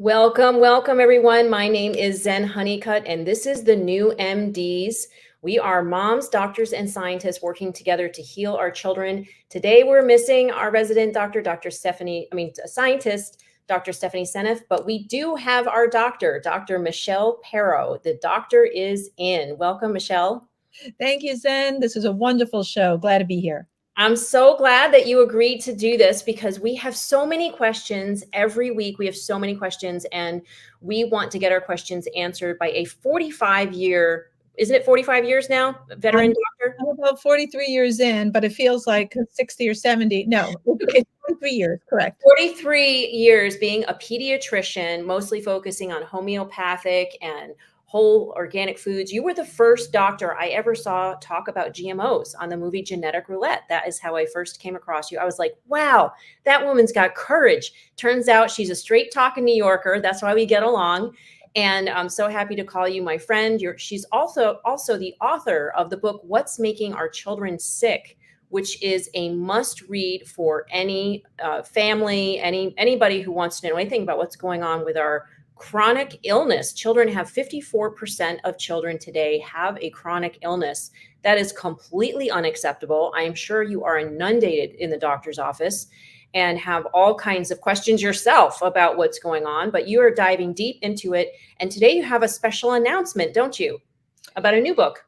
Welcome, welcome everyone. My name is Zen Honeycutt, and this is the new MDs. We are moms, doctors, and scientists working together to heal our children. Today, we're missing our resident doctor, scientist, Dr. Stephanie Seneff, but we do have our doctor, Dr. Michelle Perro. The doctor is in. Welcome, Michelle. Thank you, Zen. This is a wonderful show. Glad to be here. I'm so glad that you agreed to do this because we have so many questions every week. We have so many questions, and we want to get our questions answered by a 45-year, isn't it 45 years now, veteran doctor? I'm about 43 years in, but it feels like 60 or 70. No, it's 43 years, correct. 43 years being a pediatrician, mostly focusing on homeopathic and whole organic foods. You were the first doctor I ever saw talk about GMOs on the movie Genetic Roulette. That is how I first came across you. I was like, wow, that woman's got courage. Turns out she's a straight talking New Yorker. That's why we get along. And I'm so happy to call you my friend. She's also the author of the book, What's Making Our Children Sick, which is a must read for any family, anybody who wants to know anything about what's going on with our chronic illness. Children have 54% of children today have a chronic illness. That is completely unacceptable. I am sure you are inundated in the doctor's office and have all kinds of questions yourself about what's going on, but you are diving deep into it. And today you have a special announcement, don't you, about a new book?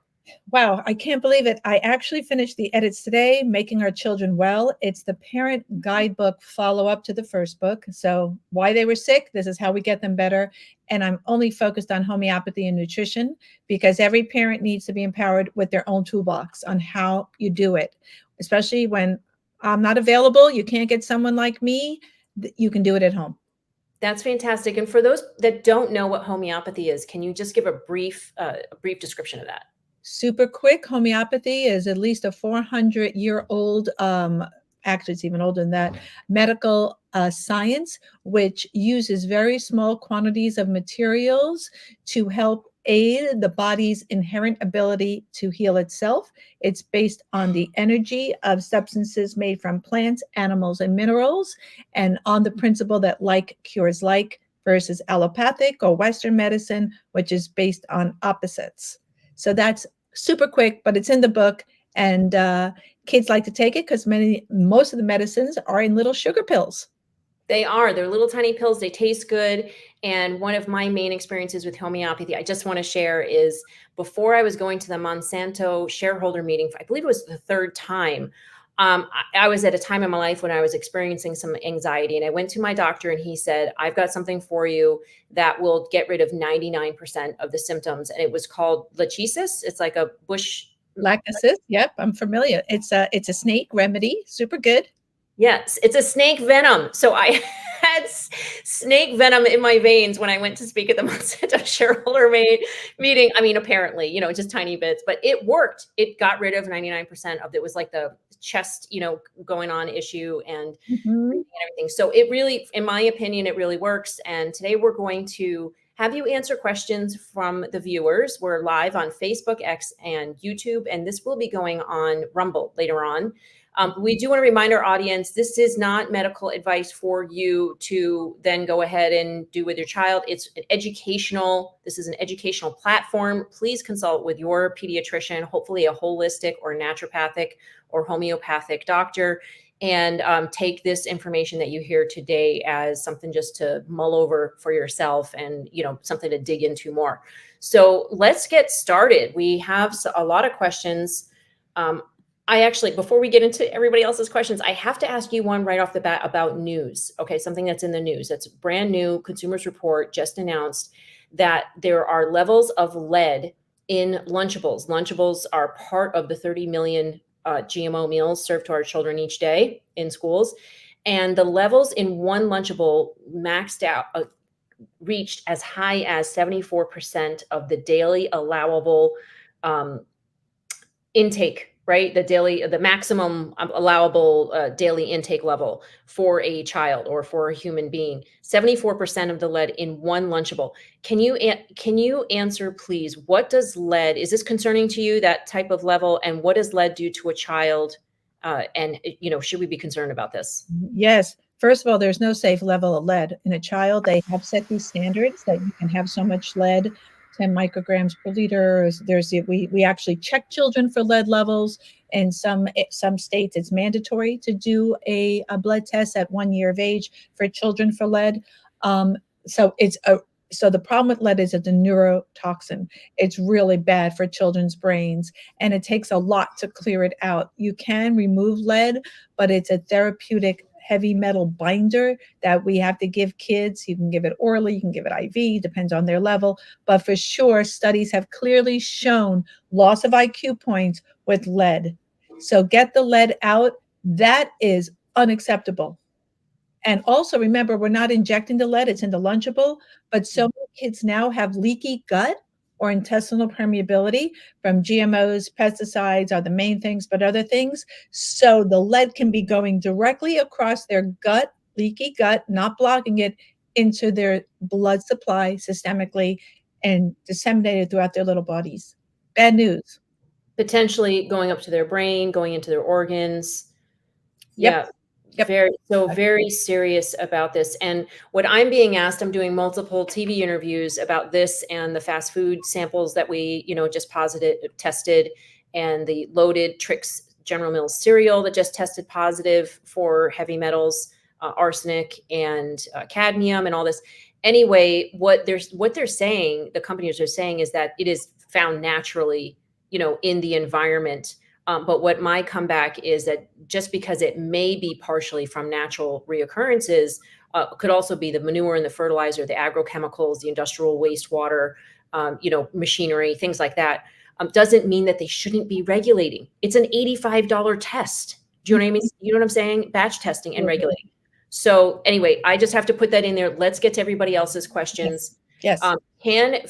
Wow, I can't believe it. I actually finished the edits today, Making Our Children Well. It's the parent guidebook follow-up to the first book. So why they were sick, this is how we get them better. And I'm only focused on homeopathy and nutrition because every parent needs to be empowered with their own toolbox on how you do it, especially when I'm not available. You can't get someone like me. You can do it at home. That's fantastic. And for those that don't know what homeopathy is, can you just give a brief description of that? Super quick. Homeopathy is at least a 400-year-old, actually it's even older than that, medical science, which uses very small quantities of materials to help aid the body's inherent ability to heal itself. It's based on the energy of substances made from plants, animals, and minerals, and on the principle that like cures like versus allopathic or Western medicine, which is based on opposites. So that's super quick, but it's in the book, and kids like to take it because most of the medicines are in little sugar pills. They are. They're little tiny pills. They taste good. And one of my main experiences with homeopathy, I just want to share, is before I was going to the Monsanto shareholder meeting, I believe it was the third time, I was at a time in my life when I was experiencing some anxiety, and I went to my doctor and he said, I've got something for you that will get rid of 99% of the symptoms. And it was called lachesis. It's like a bush. Lachesis. Yep, I'm familiar. It's a snake remedy. Super good. Yes, it's a snake venom. So I had snake venom in my veins when I went to speak at the Monsanto shareholder meeting. I mean, apparently, just tiny bits, but it worked. It got rid of 99% of it. Was like the chest, going on issue and everything. So it really, in my opinion, it really works. And today we're going to have you answer questions from the viewers. We're live on Facebook, X, and YouTube, and this will be going on Rumble later on. We do want to remind our audience, this is not medical advice for you to then go ahead and do with your child. It's this is an educational platform. Please consult with your pediatrician, hopefully a holistic or naturopathic or homeopathic doctor, and take this information that you hear today as something just to mull over for yourself and, something to dig into more. So let's get started. We have a lot of questions. Before we get into everybody else's questions, I have to ask you one right off the bat about news. Okay, something that's in the news. That's brand new. Consumers Report just announced that there are levels of lead in Lunchables. Lunchables are part of the 30 million GMO meals served to our children each day in schools. And the levels in one Lunchable maxed out, reached as high as 74% of the daily allowable intake, right? The maximum allowable daily intake level for a child or for a human being, 74% of the lead in one Lunchable. Can you answer, please, what does lead, is this concerning to you, that type of level, and what does lead do to a child? And should we be concerned about this? Yes, First of all, there's no safe level of lead in a child. They have set these standards that you can have so much lead, 10 micrograms per liter. We actually check children for lead levels. In some states, it's mandatory to do a blood test at 1 year of age for children for lead. Um, so so the problem with lead is it's a neurotoxin. It's really bad for children's brains, and it takes a lot to clear it out. You can remove lead, but it's a therapeutic heavy metal binder that we have to give kids. You can give it orally, you can give it IV, depends on their level. But for sure, studies have clearly shown loss of IQ points with lead. So get the lead out. That is unacceptable. And also remember, we're not injecting the lead, it's in the Lunchable, but so many kids now have leaky gut or intestinal permeability from GMOs, pesticides are the main things, but other things. So the lead can be going directly across their gut, leaky gut, not blocking it, into their blood supply systemically and disseminated throughout their little bodies. Bad news. Potentially going up to their brain, going into their organs. Yeah. Yep. Yep. Very serious about this. And what I'm being asked, I'm doing multiple TV interviews about this and the fast food samples that we, just tested, and the loaded Trix General Mills cereal that just tested positive for heavy metals, arsenic and cadmium and all this. Anyway, what they're saying, the companies are saying, is that it is found naturally, in the environment. But what my comeback is that just because it may be partially from natural reoccurrences, could also be the manure and the fertilizer, the agrochemicals, the industrial wastewater, machinery, things like that, doesn't mean that they shouldn't be regulating. It's an $85 test. Do you know what I mean? You know what I'm saying? Batch testing and regulating. So anyway, I just have to put that in there. Let's get to everybody else's questions. Yes.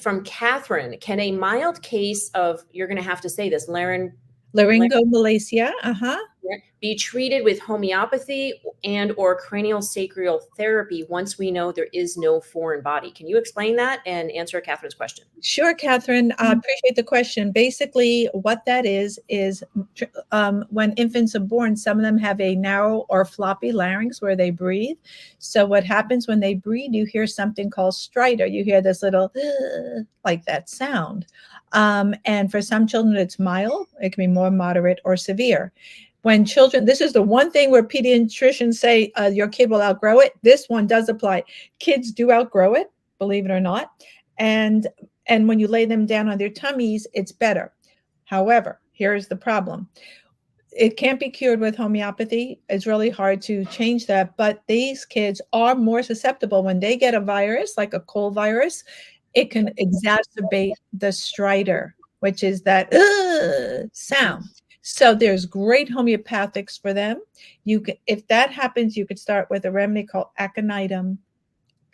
From Catherine, can a mild case of, you're going to have to say this, laryngomalacia, be treated with homeopathy and or cranial sacral therapy once we know there is no foreign body? Can you explain that and answer Catherine's question? Sure, Catherine. I appreciate the question. Basically, what that is when infants are born, some of them have a narrow or floppy larynx where they breathe. So what happens when they breathe, you hear something called stridor. You hear this little like that sound. And for some children, it's mild. It can be more moderate or severe. When children, this is the one thing where pediatricians say your kid will outgrow it. This one does apply. Kids do outgrow it, believe it or not. And when you lay them down on their tummies, it's better. However, here's the problem. It can't be cured with homeopathy. It's really hard to change that. But these kids are more susceptible when they get a virus, like a cold virus. It can exacerbate the stridor, which is that sound. So there's great homeopathics for them. If that happens, you could start with a remedy called aconitum,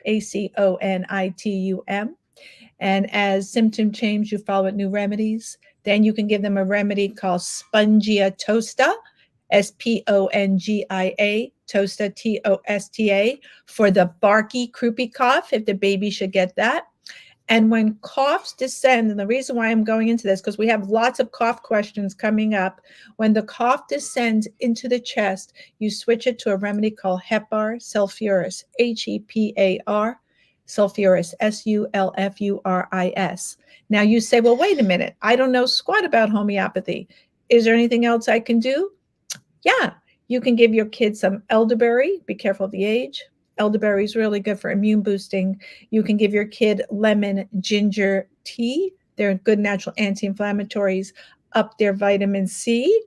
ACONITUM. And as symptom change, you follow with new remedies. Then you can give them a remedy called Spongia tosta, SPONGIA, tosta, TOSTA, for the barky, croupy cough, if the baby should get that. And when coughs descend, and the reason why I'm going into this, because we have lots of cough questions coming up. When the cough descends into the chest, you switch it to a remedy called Hepar sulfuris, HEPAR, sulfuris, SULFURIS. Now you say, well, wait a minute, I don't know squat about homeopathy. Is there anything else I can do? Yeah, you can give your kid some elderberry. Be careful of the age. Elderberry is really good for immune boosting. You can give your kid lemon ginger tea. They're good natural anti-inflammatories, up their vitamin C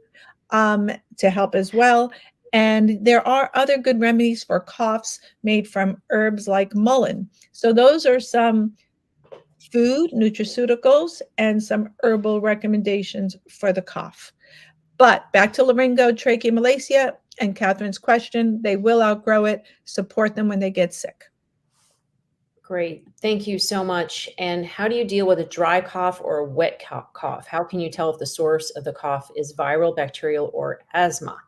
to help as well. And there are other good remedies for coughs made from herbs like mullein. So those are some food, nutraceuticals, and some herbal recommendations for the cough. But back to laryngotracheomalacia and Catherine's question, they will outgrow it. Support them when they get sick. Great. Thank you so much. And how do you deal with a dry cough or a wet cough? How can you tell if the source of the cough is viral, bacterial, or asthma?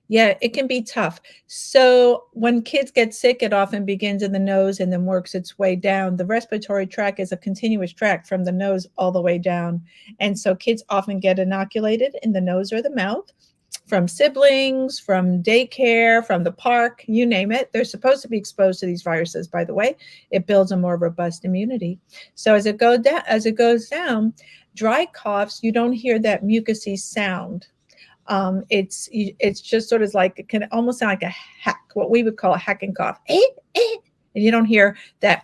Yeah, it can be tough. So when kids get sick, it often begins in the nose and then works its way down. The respiratory tract is a continuous tract from the nose all the way down. And so kids often get inoculated in the nose or the mouth from siblings, from daycare, from the park, you name it. They're supposed to be exposed to these viruses, by the way. It builds a more robust immunity. So as it goes down, dry coughs, you don't hear that mucousy sound. It's just sort of like, it can almost sound like a hack, what we would call a hacking cough. And you don't hear that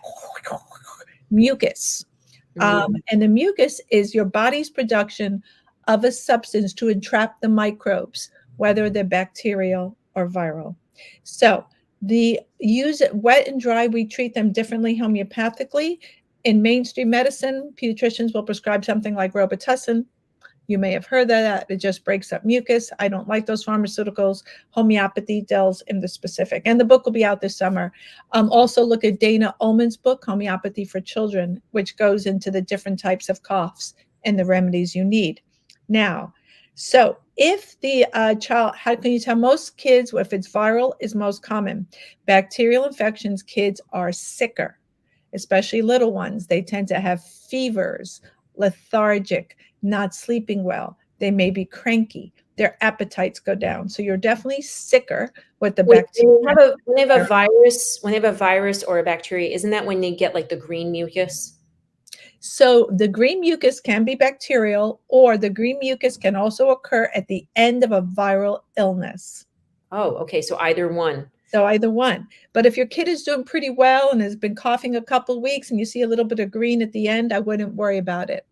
mucus. And the mucus is your body's production of a substance to entrap the microbes, whether they're bacterial or viral. So use it wet and dry. We treat them differently homeopathically. In mainstream medicine, pediatricians will prescribe something like Robitussin. You may have heard that. It just breaks up mucus. I don't like those pharmaceuticals. Homeopathy delves into specific. And the book will be out this summer. Also look at Dana Ullman's book, Homeopathy for Children, which goes into the different types of coughs and the remedies you need. Now, so if the child, how can you tell? Most kids, if it's viral, is most common. Bacterial infections, kids are sicker, especially little ones. They tend to have fevers, lethargic, not sleeping well. They may be cranky. Their appetites go down. So you're definitely sicker with the bacteria. When they have a virus or a bacteria, isn't that when they get like the green mucus? So the green mucus can be bacterial, or the green mucus can also occur at the end of a viral illness. Oh, okay. So either one. But if your kid is doing pretty well and has been coughing a couple of weeks and you see a little bit of green at the end, I wouldn't worry about it.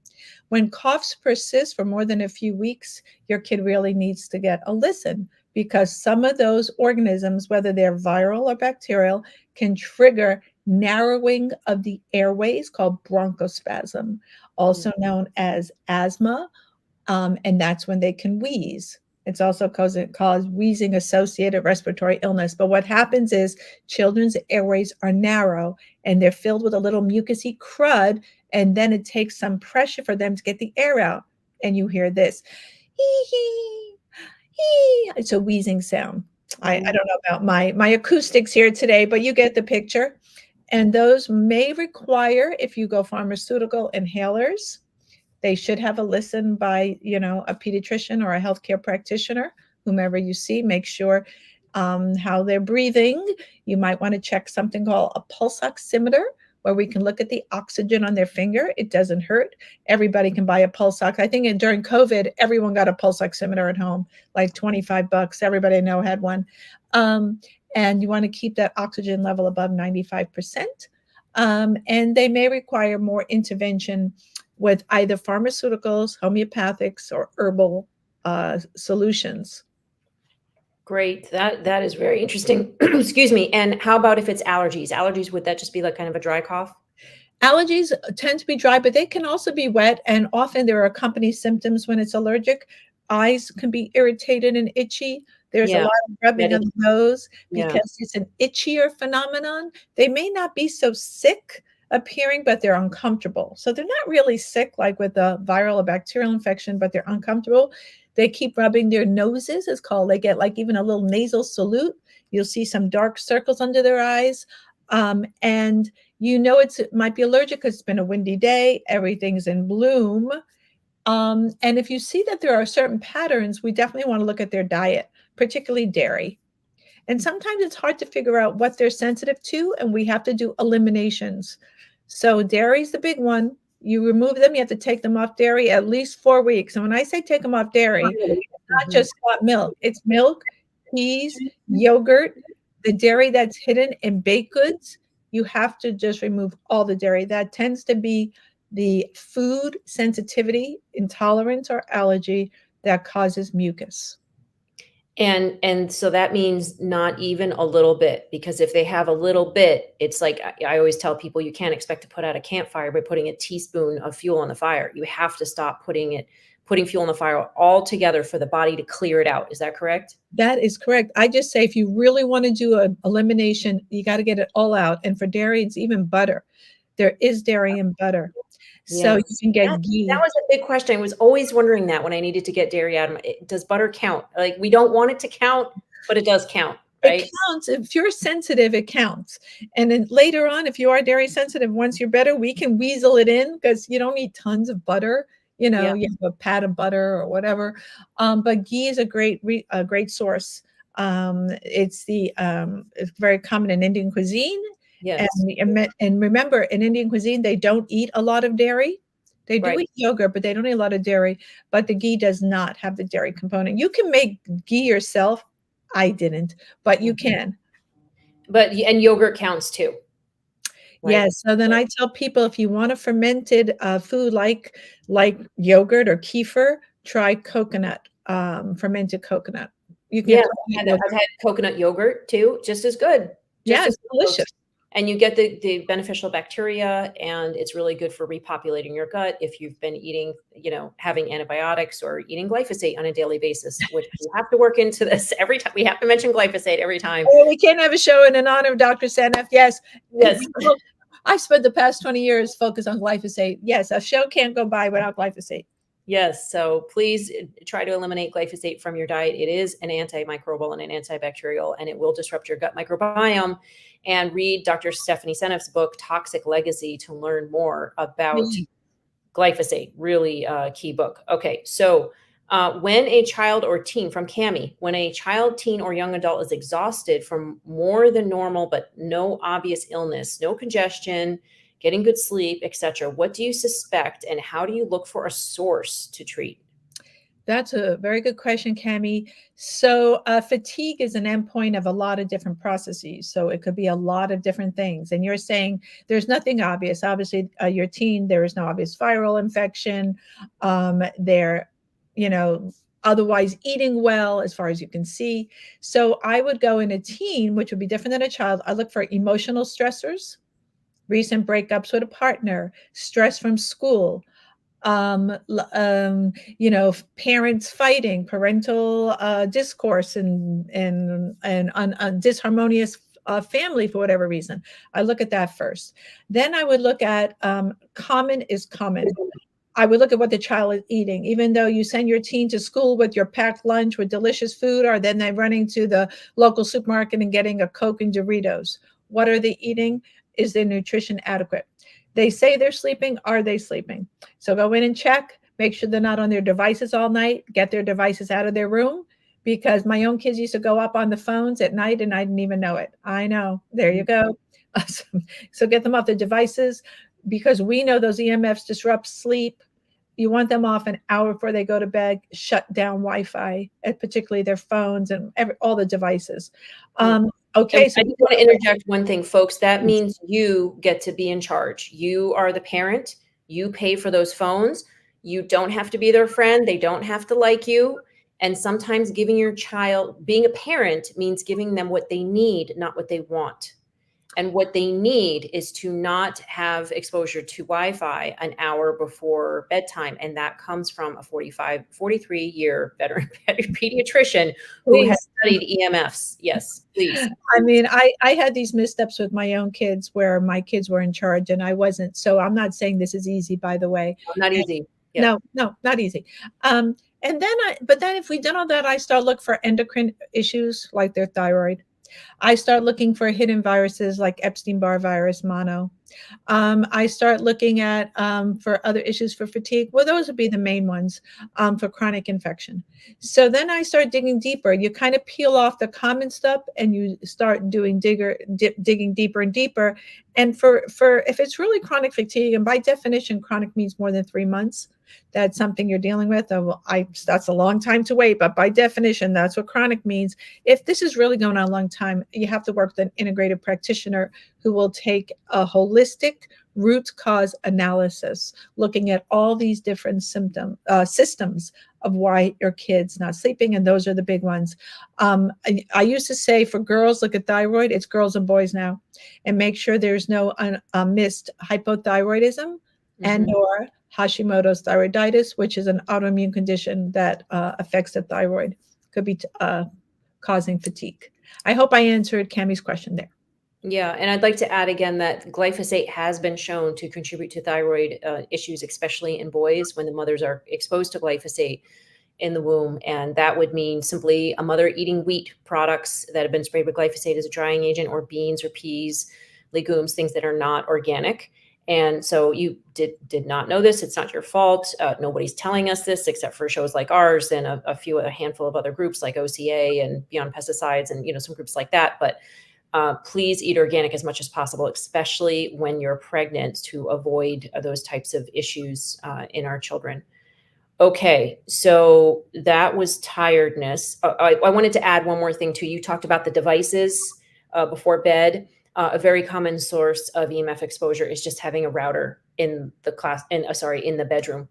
When coughs persist for more than a few weeks, your kid really needs to get a listen, because some of those organisms, whether they're viral or bacterial, can trigger narrowing of the airways called bronchospasm, also known as asthma, and that's when they can wheeze. It's also called wheezing associated respiratory illness. But what happens is children's airways are narrow and they're filled with a little mucousy crud, and then it takes some pressure for them to get the air out. And you hear this, hee hee, hee. It's a wheezing sound. I don't know about my acoustics here today, but you get the picture. And those may require, if you go pharmaceutical, inhalers. They should have a listen by, a pediatrician or a healthcare practitioner, whomever you see. Make sure how they're breathing. You might want to check something called a pulse oximeter, where we can look at the oxygen on their finger. It doesn't hurt. Everybody can buy a pulse ox. I think during COVID, everyone got a pulse oximeter at home, like $25. Everybody I know had one. And you want to keep that oxygen level above 95%. And they may require more intervention with either pharmaceuticals, homeopathics, or herbal solutions. Great. That is very interesting. Excuse me. And how about if it's allergies? Allergies, would that just be like kind of a dry cough? Allergies tend to be dry, but they can also be wet. And often there are accompanying symptoms when it's allergic. Eyes can be irritated and itchy. There's a lot of rubbing of the nose because it's an itchier phenomenon. They may not be so sick appearing, but they're uncomfortable. So they're not really sick like with a viral or bacterial infection, but they're uncomfortable. They keep rubbing their noses. It's called, they get like even a little nasal salute. You'll see some dark circles under their eyes. And it might be allergic because it's been a windy day. Everything's in bloom. And if you see that there are certain patterns, we definitely want to look at their diet, particularly dairy. And sometimes it's hard to figure out what they're sensitive to, and we have to do eliminations. So dairy is the big one. You remove them, you have to take them off dairy at least 4 weeks. And when I say take them off dairy, it's not just hot milk. It's milk, peas, yogurt, the dairy that's hidden in baked goods. You have to just remove all the dairy. That tends to be the food sensitivity, intolerance, or allergy that causes mucus. And so that means not even a little bit, because if they have a little bit, it's like I always tell people, you can't expect to put out a campfire by putting a teaspoon of fuel on the fire. You have to stop putting fuel on the fire altogether for the body to clear it out. Is that correct? That is correct. I just say if you really want to do an elimination, you got to get it all out. And for dairy, it's even butter. There is dairy in butter. So you can get ghee. That was a big question. I was always wondering that when I needed to get dairy out of does butter count? Like, we don't want it to count, but it does count, right? It counts. If you're sensitive, it counts. And then later on, if you are dairy sensitive, once you're better, we can weasel it in, because you don't need tons of butter. You Yeah. know, you have a pat of butter or whatever. But ghee is a great source. It's very common in Indian cuisine, Yes. and remember, in Indian cuisine, they don't eat a lot of dairy. They do Right. eat yogurt, but they don't eat a lot of dairy. But the ghee does not have the dairy component. You can make ghee yourself. I didn't, but you Mhm. can. But and yogurt counts too, right? Yes, so then I tell people if you want a fermented, food like yogurt or kefir, try coconut, fermented coconut. You can Yeah, get coconut I've yogurt. had coconut yogurt too, just as good, Yeah, just as it's good, delicious. folks. And you get the beneficial bacteria, and it's really good for repopulating your gut if you've been eating, having antibiotics or eating glyphosate on a daily basis, which we have to work into this every time. We have to mention glyphosate every time. Oh, we can't have a show in honor of Dr. Sanef. Yes, Yes. well, I've spent the past 20 years focused on glyphosate. Yes, a show can't go by without glyphosate. Yes. So please try to eliminate glyphosate from your diet. It is an antimicrobial and an antibacterial, and it will disrupt your gut microbiome. And read Dr. Stephanie Seneff's book, Toxic Legacy, to learn more about Mm. glyphosate. Really key book. Okay. So when a child or teen, from Cami, when a child, teen, or young adult is exhausted from more than normal, but no obvious illness, no congestion, getting good sleep, etc., what do you suspect, and how do you look for a source to treat? That's a very good question, Cami. So, fatigue is an endpoint of a lot of different processes. So, it could be a lot of different things. And you're saying there's nothing obvious. Obviously, your teen, there is no obvious viral infection. They're, you know, otherwise eating well as far as you can see. So, I would go in a teen, which would be different than a child. I look for emotional stressors, recent breakups with a partner, stress from school, parents fighting, parental discourse, and disharmonious family for whatever reason. I look at that first. Then I would look at common is common. I would look at what the child is eating. Even though you send your teen to school with your packed lunch with delicious food, or then they're running to the local supermarket and getting a Coke and Doritos. What are they eating? Is their nutrition adequate? They say they're sleeping. Are they sleeping? So go in and check. Make sure they're not on their devices all night. Get their devices out of their room, because my own kids used to go up on the phones at night and I didn't even know it. I know. There you go. So get them off the devices, because we know those EMFs disrupt sleep. You want them off an hour before they go to bed. Shut down Wi-Fi, and particularly their phones and all the devices. Okay, so I just want to interject one thing, folks. That means you get to be in charge. You are the parent. You pay for those phones. You don't have to be their friend. They don't have to like you. And sometimes giving your child, being a parent means giving them what they need, not what they want. And what they need is to not have exposure to Wi-Fi an hour before bedtime. And that comes from a 43-year veteran pediatrician who has please. studied EMFs. Yes, please. I mean, I had these missteps with my own kids where my kids were in charge and I wasn't. So I'm not saying this is easy, by the way. Not easy. Yeah. No, not easy. But then if we done all that, I start looking for endocrine issues like their thyroid. I start looking for hidden viruses like Epstein-Barr virus, mono. I start looking at for other issues for fatigue. Well, those would be the main ones for chronic infection. So then I start digging deeper. You kind of peel off the common stuff and you start digging deeper and deeper. And for if it's really chronic fatigue, and by definition, chronic means more than 3 months. That's something you're dealing with. That's a long time to wait, but by definition, that's what chronic means. If this is really going on a long time, you have to work with an integrative practitioner who will take a holistic root cause analysis, looking at all these different systems of why your kid's not sleeping, and those are the big ones. I used to say for girls, look at thyroid. It's girls and boys now, and make sure there's no missed hypothyroidism and or Hashimoto's thyroiditis, which is an autoimmune condition that affects the thyroid, could be causing fatigue. I hope I answered Cami's question there. Yeah, and I'd like to add again that glyphosate has been shown to contribute to thyroid issues, especially in boys when the mothers are exposed to glyphosate in the womb. And that would mean simply a mother eating wheat products that have been sprayed with glyphosate as a drying agent, or beans or peas, legumes, things that are not organic. And so you did not know this. It's not your fault. Nobody's telling us this except for shows like ours and a handful of other groups like OCA and Beyond Pesticides and, some groups like that. But please eat organic as much as possible, especially when you're pregnant, to avoid those types of issues in our children. Okay, so that was tiredness. I wanted to add one more thing too. You talked about the devices before bed. A very common source of EMF exposure is just having a router in the bedroom.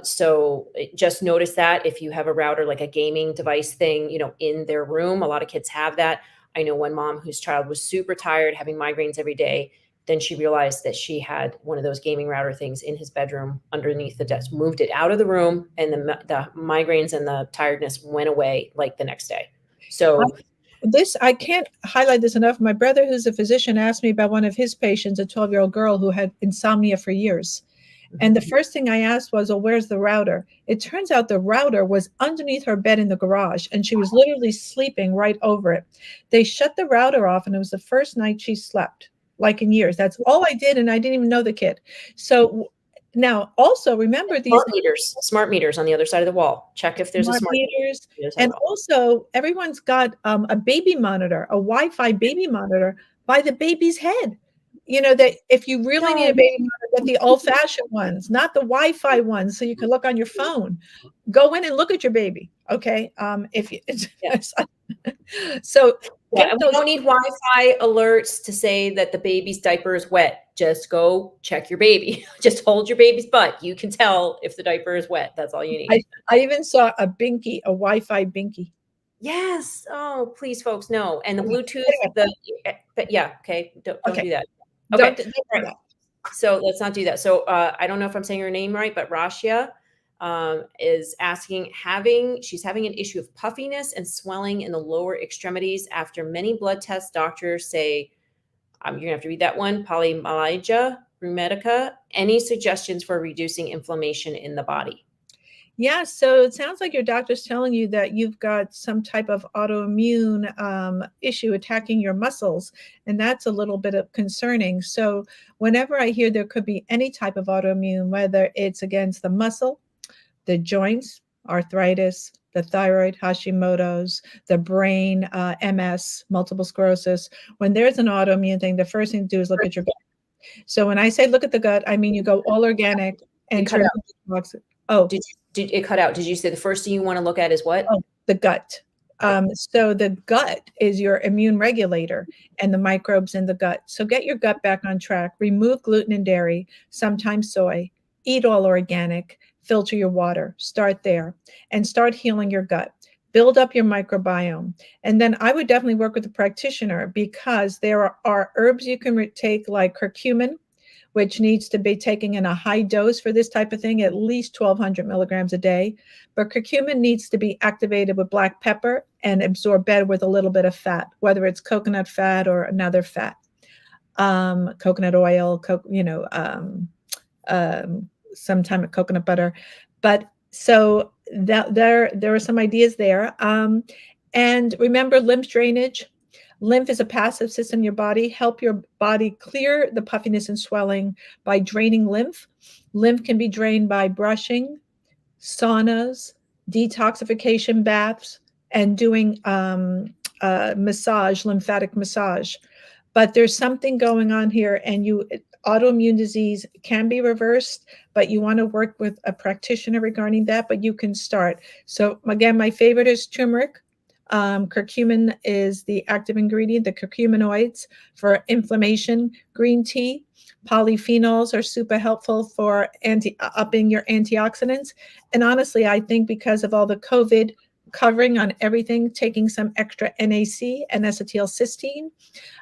So just notice that if you have a router, like a gaming device thing, in their room. A lot of kids have that. I know one mom whose child was super tired, having migraines every day. Then she realized that she had one of those gaming router things in his bedroom underneath the desk, moved it out of the room, and the migraines and the tiredness went away like the next day. So I can't highlight this enough. My brother, who's a physician, asked me about one of his patients, a 12-year-old girl who had insomnia for years. And the first thing I asked was, well, where's the router? It turns out the router was underneath her bed in the garage, and she was literally sleeping right over it. They shut the router off, and it was the first night she slept, like in years. That's all I did, and I didn't even know the kid. So now, also remember these smart meters on the other side of the wall. Check if there's smart meters. And also, everyone's got a baby monitor, a Wi-Fi baby monitor by the baby's head. That if you really need a baby monitor, get the old-fashioned ones, not the Wi-Fi ones, so you can look on your phone. Go in and look at your baby, okay? So we don't need Wi-Fi alerts to say that the baby's diaper is wet. Just go check your baby. Just hold your baby's butt. You can tell if the diaper is wet. That's all you need. I even saw a binky, a Wi-Fi binky. Yes. Oh, please, folks, no. And the Bluetooth, okay. Don't do that. Okay. Don't do that. So let's not do that. So I don't know if I'm saying her name right, but Rashia is asking, she's having an issue of puffiness and swelling in the lower extremities after many blood tests. Doctors say, you're gonna have to read that one, polymyalgia rheumatica. Any suggestions for reducing inflammation in the body? Yeah, so it sounds like your doctor's telling you that you've got some type of autoimmune issue attacking your muscles, and that's a little bit concerning. So whenever I hear there could be any type of autoimmune, whether it's against the muscle, the joints, arthritis, the thyroid, Hashimoto's, the brain, MS, multiple sclerosis, when there's an autoimmune thing, the first thing to do is look at your gut. So when I say look at the gut, I mean you go all organic and turn. Oh, did it cut out? Did you say the first thing you want to look at is what? Oh, the gut. So the gut is your immune regulator and the microbes in the gut. So get your gut back on track. Remove gluten and dairy, sometimes soy. Eat all organic. Filter your water. Start there and start healing your gut. Build up your microbiome. And then I would definitely work with a practitioner, because there are herbs you can take, like curcumin, which needs to be taken in a high dose for this type of thing, at least 1,200 milligrams a day. But curcumin needs to be activated with black pepper and absorbed better with a little bit of fat, whether it's coconut fat or another fat, coconut oil, sometime coconut butter. But so that there are some ideas there. And remember, lymph drainage. Lymph is a passive system in your body. Help your body clear the puffiness and swelling by draining lymph. Lymph can be drained by brushing, saunas, detoxification baths, and doing massage, lymphatic massage. But there's something going on here, and autoimmune disease can be reversed, but you want to work with a practitioner regarding that, but you can start. So again, my favorite is turmeric. Curcumin is the active ingredient, the curcuminoids for inflammation. Green tea, polyphenols are super helpful for upping your antioxidants. And honestly, I think because of all the COVID covering on everything, taking some extra NAC and acetylcysteine,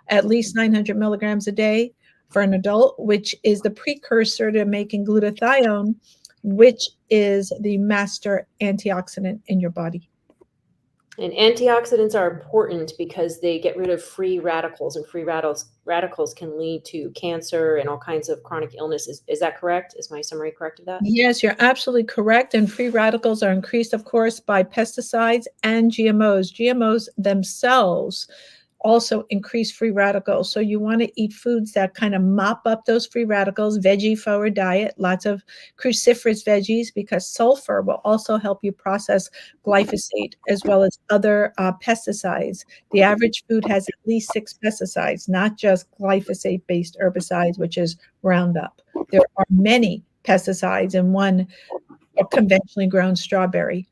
at least 900 milligrams a day for an adult, which is the precursor to making glutathione, which is the master antioxidant in your body. And antioxidants are important because they get rid of free radicals, and free radicals can lead to cancer and all kinds of chronic illnesses. Is that correct? Is my summary correct of that? Yes, you're absolutely correct. And free radicals are increased, of course, by pesticides and GMOs. GMOs themselves also increase free radicals. So you want to eat foods that kind of mop up those free radicals, veggie forward diet, lots of cruciferous veggies, because sulfur will also help you process glyphosate as well as other pesticides. The average food has at least 6 pesticides, not just glyphosate-based herbicides, which is Roundup. There are many pesticides in one conventionally grown strawberry.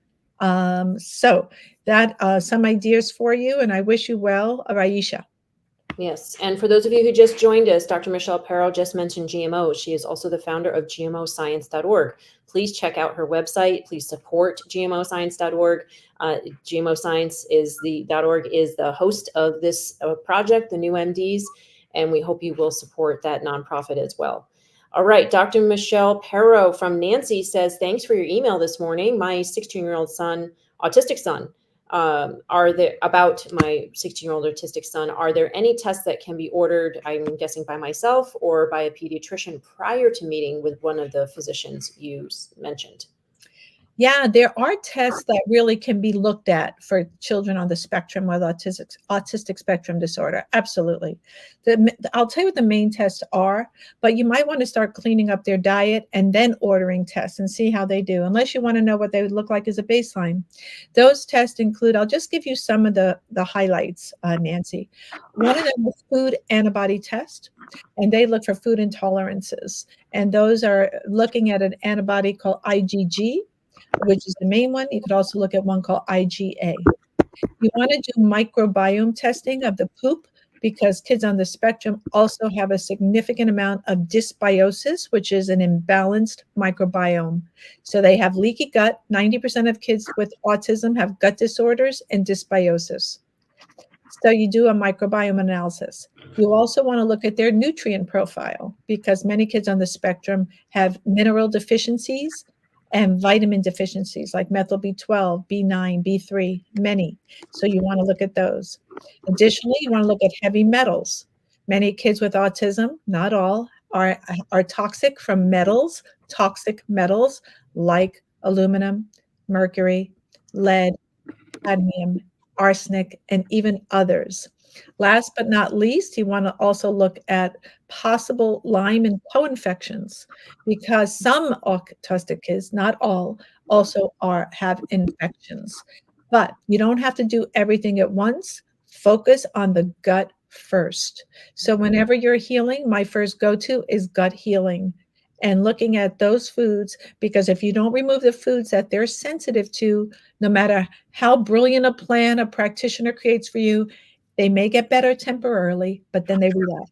So that some ideas for you, and I wish you well, Raisha. Yes, and for those of you who just joined us, Dr. Michelle Perro just mentioned GMOs. She is also the founder of GMOscience.org. Please check out her website. Please support GMOscience.org. GMO Science is the .org is the host of this project, the New MDs, and we hope you will support that nonprofit as well. All right, Dr. Michelle Perro from Nancy says, thanks for your email this morning. My 16-year-old son, autistic son, about my 16-year-old autistic son, are there any tests that can be ordered, I'm guessing by myself or by a pediatrician prior to meeting with one of the physicians you mentioned? Yeah, there are tests that really can be looked at for children on the spectrum with autistic spectrum disorder. Absolutely. I'll tell you what the main tests are, but you might want to start cleaning up their diet and then ordering tests and see how they do, unless you want to know what they would look like as a baseline. Those tests include, I'll just give you some of the highlights, Nancy. One of them is food antibody test, and they look for food intolerances. And those are looking at an antibody called IgG, which is the main one. You could also look at one called IgA. You want to do microbiome testing of the poop, because kids on the spectrum also have a significant amount of dysbiosis, which is an imbalanced microbiome. So they have leaky gut. 90% of kids with autism have gut disorders and dysbiosis. So you do a microbiome analysis. You also want to look at their nutrient profile, because many kids on the spectrum have mineral deficiencies and vitamin deficiencies like methyl B12, B9, B3, many. So you want to look at those. Additionally, you want to look at heavy metals. Many kids with autism, not all, are toxic from toxic metals like aluminum, mercury, lead, cadmium, arsenic, and even others. Last but not least, you want to also look at possible Lyme and co-infections, because some autistic kids, not all, also have infections. But you don't have to do everything at once. Focus on the gut first. So whenever you're healing, my first go-to is gut healing and looking at those foods, because if you don't remove the foods that they're sensitive to, no matter how brilliant a plan a practitioner creates for you, they may get better temporarily, but then they relapse.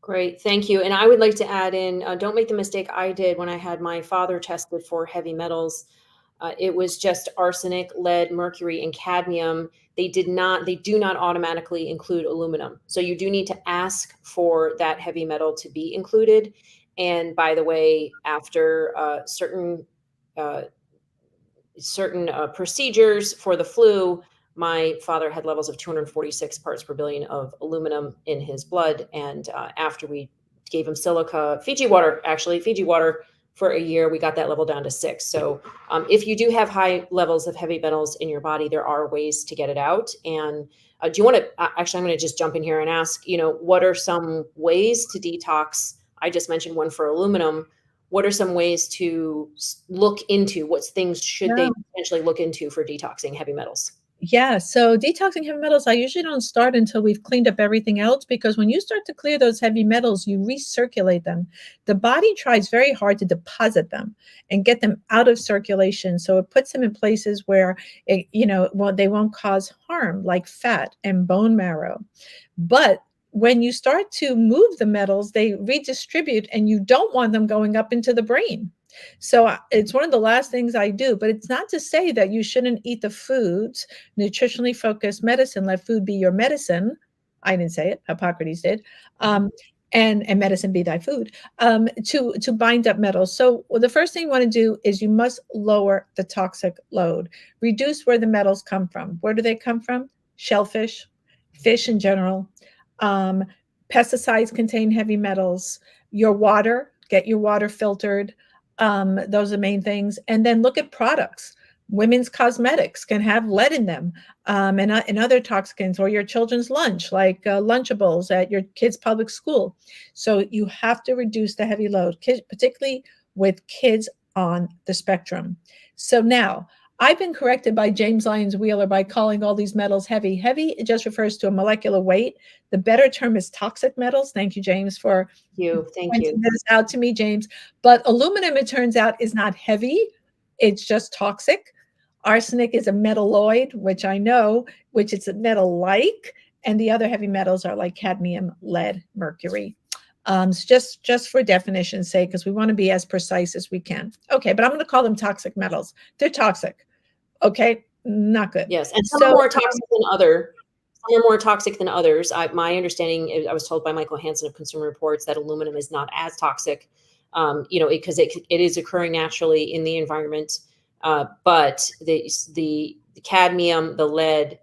Great, thank you. And I would like to add in, don't make the mistake I did when I had my father tested for heavy metals. It was just arsenic, lead, mercury, and cadmium. They do not automatically include aluminum. So you do need to ask for that heavy metal to be included. And by the way, after certain procedures for the flu, my father had levels of 246 parts per billion of aluminum in his blood. And after we gave him Fiji water for a year, we got that level down to 6. So if you do have high levels of heavy metals in your body, there are ways to get it out. And do you want to, actually, I'm going to just jump in here and ask, what are some ways to detox? I just mentioned one for aluminum. What are some ways to look into? What things should they potentially look into for detoxing heavy metals? Yeah, so detoxing heavy metals, I usually don't start until we've cleaned up everything else, because when you start to clear those heavy metals, you recirculate them. The body tries very hard to deposit them and get them out of circulation. So it puts them in places where they won't cause harm, like fat and bone marrow. But when you start to move the metals, they redistribute, and you don't want them going up into the brain. So it's one of the last things I do, but it's not to say that you shouldn't eat the foods, nutritionally focused medicine, let food be your medicine. I didn't say it, Hippocrates did. And medicine be thy food, to bind up metals. So the first thing you want to do is you must lower the toxic load, reduce where the metals come from. Where do they come from? Shellfish, fish in general. Pesticides contain heavy metals. Your water, get your water filtered. Those are the main things. And then look at products. Women's cosmetics can have lead in them, and other toxins, or your children's lunch, like Lunchables at your kids' public school. So you have to reduce the heavy load, particularly with kids on the spectrum. So now, I've been corrected by James Lyons Wheeler by calling all these metals heavy. Heavy, it just refers to a molecular weight. The better term is toxic metals. Thank you, James, for Thank pointing you. this out to me, James. But aluminum, it turns out, is not heavy. It's just toxic. Arsenic is a metalloid, which I know, which it's a metal-like, and the other heavy metals are like cadmium, lead, mercury. So just for definition's sake, because we want to be as precise as we can. Okay, but I'm going to call them toxic metals. They're toxic. Okay, not good. Yes, and some are more toxic than other. Some are more toxic than others. My understanding, I was told by Michael Hansen of Consumer Reports that aluminum is not as toxic, because it is occurring naturally in the environment. But the cadmium, the lead,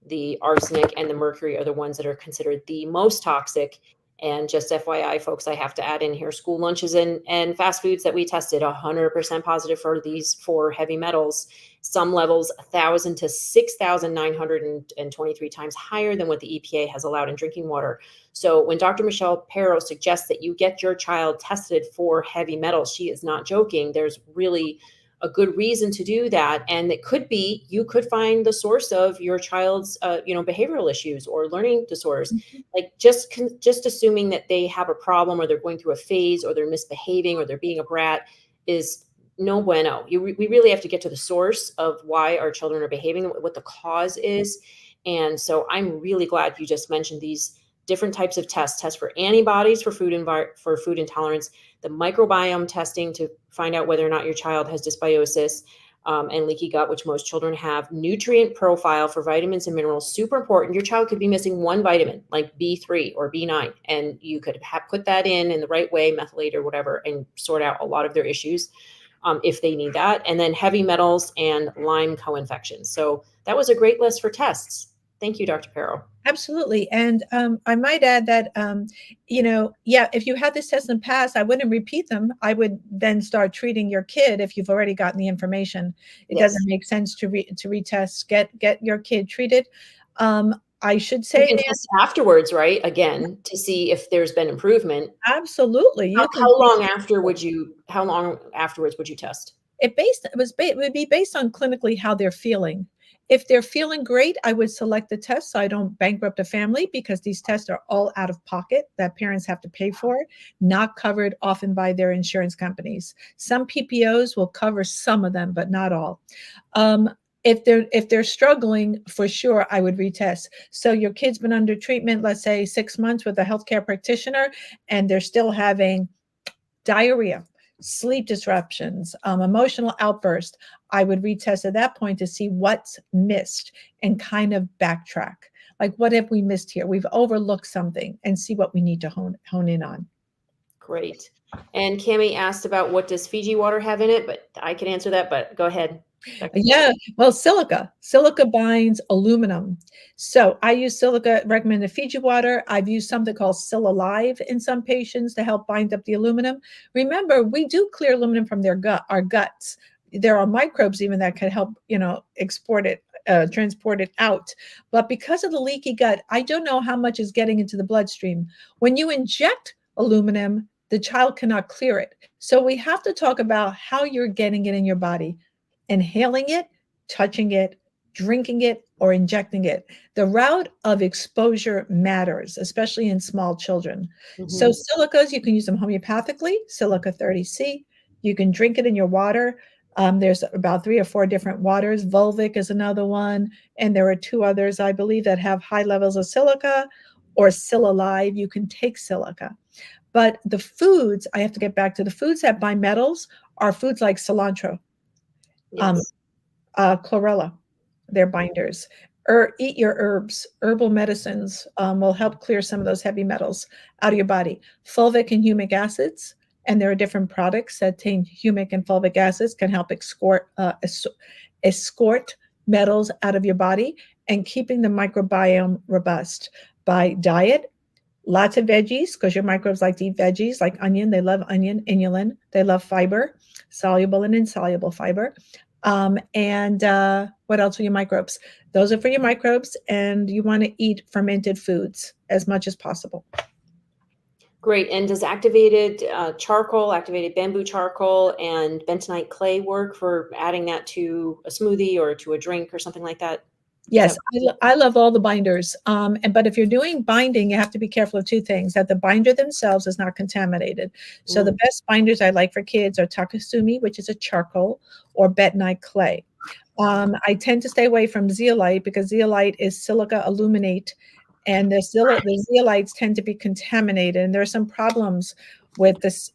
the arsenic, and the mercury are the ones that are considered the most toxic. And just FYI, folks, I have to add in here, school lunches and fast foods that we tested 100% positive for these 4 heavy metals. Some levels 1,000 to 6,923 times higher than what the EPA has allowed in drinking water. So when Dr. Michelle Pero suggests that you get your child tested for heavy metals, she is not joking. There's really a good reason to do that, and it could be you could find the source of your child's behavioral issues or learning disorders. Like just assuming that they have a problem, or they're going through a phase, or they're misbehaving, or they're being a brat is no bueno. We really have to get to the source of why our children are behaving, what the cause is. And so I'm really glad you just mentioned these different types of tests for antibodies for food intolerance, the microbiome testing to find out whether or not your child has dysbiosis, and leaky gut, which most children have, nutrient profile for vitamins and minerals, super important. Your child could be missing one vitamin, like B3 or B9, and you could put that in the right way, methylate or whatever, and sort out a lot of their issues if they need that. And then heavy metals and Lyme co-infections. So that was a great list for tests. Thank you, Dr. Pero. Absolutely. And I might add that, if you had this test in the past, I wouldn't repeat them. I would then start treating your kid if you've already gotten the information. It doesn't make sense to retest. Get your kid treated. I should say you can test afterwards, right? Again, to see if there's been improvement. Absolutely. How long afterwards would you test? It would be based on clinically how they're feeling. If they're feeling great, I would select the test so I don't bankrupt a family, because these tests are all out of pocket that parents have to pay for, not covered often by their insurance companies. Some PPOs will cover some of them, but not all. If they're struggling, for sure, I would retest. So your kid's been under treatment, let's say 6 months with a healthcare practitioner, and they're still having diarrhea, sleep disruptions, emotional outburst, I would retest at that point to see what's missed and kind of backtrack. Like, what have we missed here? We've overlooked something, and see what we need to hone in on. Great. And Cami asked about what does Fiji water have in it, but I can answer that, but go ahead. Yeah, well, silica binds aluminum. So I use silica, recommended Fiji water. I've used something called Silalive in some patients to help bind up the aluminum. Remember, we do clear aluminum from our guts. There are microbes even that can help, export it, transport it out. But because of the leaky gut, I don't know how much is getting into the bloodstream. When you inject aluminum, the child cannot clear it. So we have to talk about how you're getting it in your body. Inhaling it, touching it, drinking it, or injecting it. The route of exposure matters, especially in small children. So silicas, you can use them homeopathically, silica 30C. You can drink it in your water. There's about 3 or 4 different waters. Volvic is another one. And there are 2 others, I believe, that have high levels of silica, or Silalive. You can take silica. But the foods, I have to get back to the foods that bind metals, are foods like cilantro. Yes. Chlorella, they're binders. Eat your herbs. Herbal medicines will help clear some of those heavy metals out of your body. Fulvic and humic acids, and there are different products that contain humic and fulvic acids, can help escort metals out of your body and keeping the microbiome robust. By diet, lots of veggies, because your microbes like to eat veggies, like onion. They love onion, inulin. They love fiber, soluble and insoluble fiber. And what else for your microbes? Those are for your microbes, and you want to eat fermented foods as much as possible. Great. And does activated charcoal, activated bamboo charcoal, and bentonite clay work for adding that to a smoothie or to a drink or something like that? Yes, I love all the binders. But if you're doing binding, you have to be careful of two things: that the binder themselves is not contaminated. So the best binders I like for kids are Takasumi, which is a charcoal, or bentonite clay. I tend to stay away from zeolite because zeolite is silica aluminate, and the zeolites tend to be contaminated. And there are some problems with this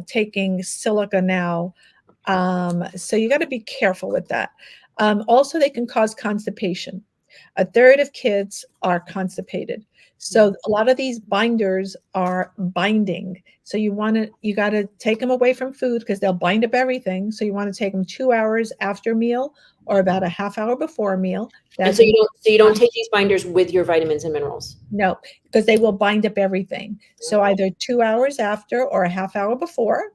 taking silica now. So you got to be careful with that. Also, they can cause constipation. A third of kids are constipated. So a lot of these binders are binding. So you got to take them away from food because they'll bind up everything. So you want to take them 2 hours after a meal or about a half hour before a meal. And so you don't take these binders with your vitamins and minerals? No, because they will bind up everything. So either 2 hours after or a half hour before.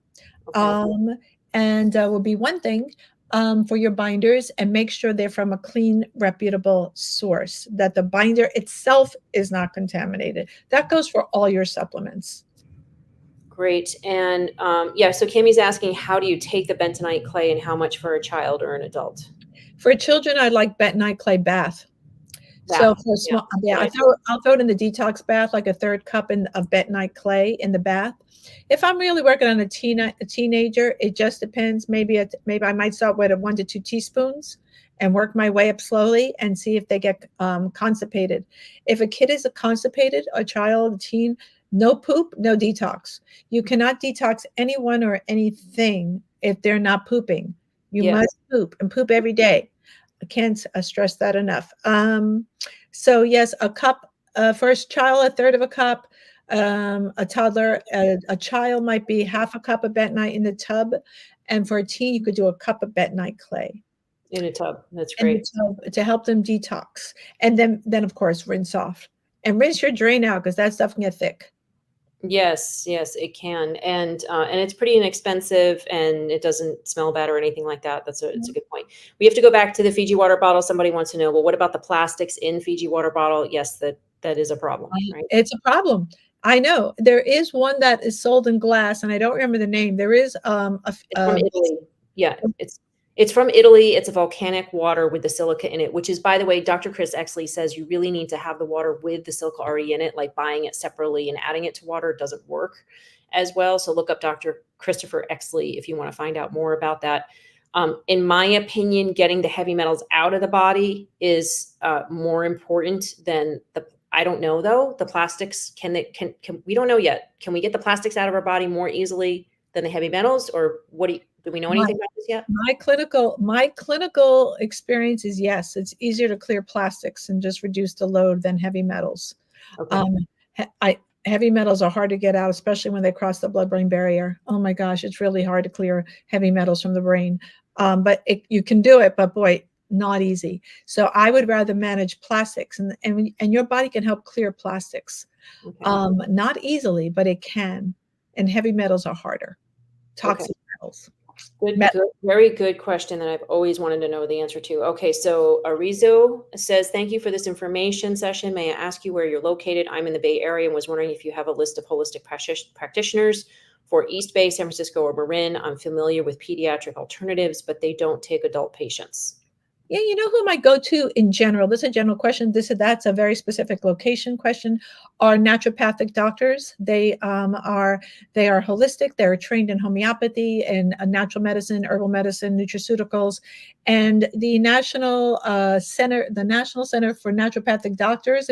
Okay. And will be one thing for your binders, and make sure they're from a clean, reputable source, that the binder itself is not contaminated. That goes for all your supplements. Great. And yeah, so Cammie's asking, how do you take the bentonite clay and how much for a child or an adult? For children, I like bentonite clay bath. So for small, I'll throw it in the detox bath, like a third cup of bentonite clay in the bath. If I'm really working on a teenager, it just depends. Maybe I might start with 1 to 2 teaspoons and work my way up slowly and see if they get constipated. If a kid is constipated, a child, a teen, no poop, no detox. You cannot detox anyone or anything if they're not pooping. You must poop, and poop every day. I can't stress that enough. So yes, a cup for a child, a third of a cup. A toddler, a child might be half a cup of bentonite in the tub, and for a teen, you could do a cup of bentonite clay in a tub. That's great. In the tub to help them detox, and then of course rinse off and rinse your drain out because that stuff can get thick. Yes, it can, and it's pretty inexpensive, and it doesn't smell bad or anything like that. It's a good point. We have to go back to the Fiji water bottle. Somebody wants to know, well, what about the plastics in Fiji water bottle? Yes, that is a problem, right? It's a problem. I know there is one that is sold in glass, and I don't remember the name. There is from Italy. Yeah, it's from Italy. It's a volcanic water with the silica in it, which is, by the way, Dr. Chris Exley says you really need to have the water with the silica already in it. Like buying it separately and adding it to water doesn't work as well. So look up Dr. Christopher Exley if you want to find out more about that. In my opinion, getting the heavy metals out of the body is more important than I don't know though. The plastics can we don't know yet. Can we get the plastics out of our body more easily than the heavy metals, or do we know anything about this yet? My clinical experience is yes, it's easier to clear plastics and just reduce the load than heavy metals. Okay. Heavy metals are hard to get out, especially when they cross the blood-brain barrier. Oh my gosh, it's really hard to clear heavy metals from the brain. But you can do it, but boy, not easy. So I would rather manage plastics, and your body can help clear plastics. Okay. Not easily, but it can. And heavy metals are harder. Toxic metals. Good, very good question that I've always wanted to know the answer to. Okay, so Arizo says, thank you for this information session. May I ask you where you're located? I'm in the Bay Area and was wondering if you have a list of holistic practitioners for East Bay, San Francisco, or Marin. I'm familiar with pediatric alternatives, but they don't take adult patients. Yeah, you know who might go to in general? This is a general question. That's a very specific location question. Are naturopathic doctors? They are holistic. They're trained in homeopathy and natural medicine, herbal medicine, nutraceuticals, and the National Center for Naturopathic Doctors.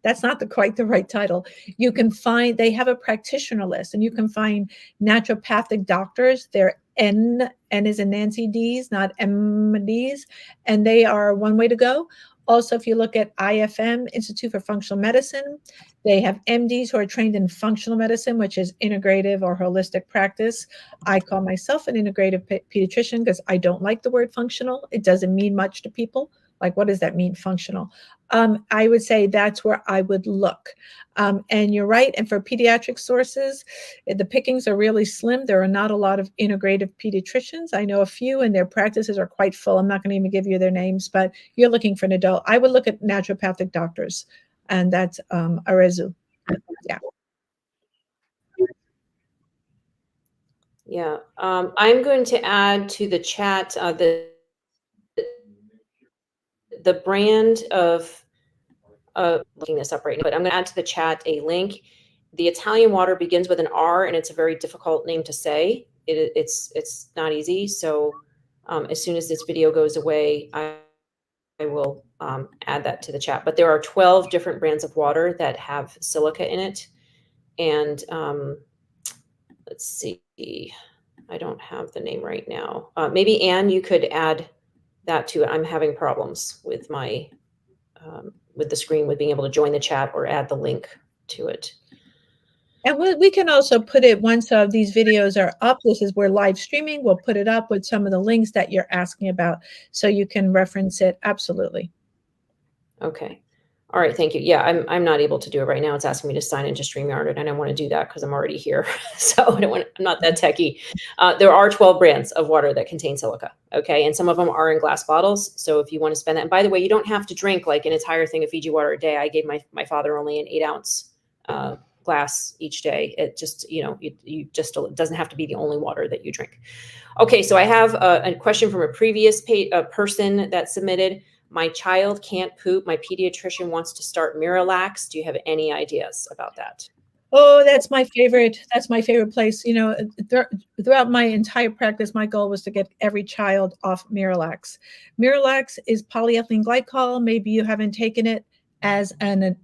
That's not quite the right title. You can find, they have a practitioner list, and you can find naturopathic doctors. They're N is in Nancy D's, not MD's, and they are one way to go. Also, if you look at IFM, Institute for Functional Medicine, they have MDs who are trained in functional medicine, which is integrative or holistic practice. I call myself an integrative pediatrician because I don't like the word functional. It doesn't mean much to people. Like, what does that mean, functional? I would say that's where I would look. And you're right. And for pediatric sources, the pickings are really slim. There are not a lot of integrative pediatricians. I know a few, and their practices are quite full. I'm not going to even give you their names, but you're looking for an adult. I would look at naturopathic doctors, and that's Arezu. Yeah. Yeah. I'm going to add to the chat the brand of looking this up right now, but I'm going to add to the chat a link. The Italian water begins with an R, and it's a very difficult name to say. It's not easy. So as soon as this video goes away, I will add that to the chat. But there are 12 different brands of water that have silica in it. And let's see, I don't have the name right now. Maybe Anne, you could add that to it. I'm having problems with my with the screen, with being able to join the chat or add the link to it. And we can also put it once these videos are up. This is where live streaming. We'll put it up with some of the links that you're asking about, so you can reference it. Absolutely. Okay. All right. Thank you. Yeah, I'm not able to do it right now. It's asking me to sign into StreamYard, and I don't want to do that because I'm already here. So I'm not that techie. There are 12 brands of water that contain silica. Okay. And some of them are in glass bottles. So if you want to spend that, and by the way, you don't have to drink like an entire thing of Fiji water a day. I gave my father only an 8-ounce glass each day. It just, you just, it doesn't have to be the only water that you drink. Okay. So I have a question from a previous person that submitted. My child can't poop. My pediatrician wants to start Miralax. Do you have any ideas about that? Oh, that's my favorite. That's my favorite place. Throughout my entire practice, my goal was to get every child off Miralax. Miralax is polyethylene glycol. Maybe you haven't taken it as an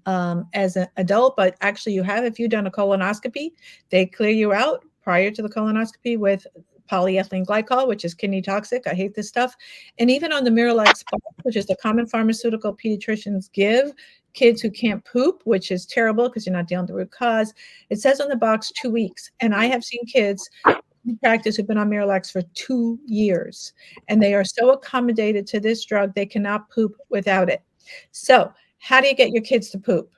adult, but actually you have. If you've done a colonoscopy, they clear you out prior to the colonoscopy with polyethylene glycol, which is kidney toxic. I hate this stuff. And even on the Miralax box, which is the common pharmaceutical pediatricians give kids who can't poop, which is terrible because you're not dealing with the root cause, it says on the box 2 weeks. And I have seen kids in practice who've been on Miralax for 2 years, and they are so accommodated to this drug, they cannot poop without it. So how do you get your kids to poop?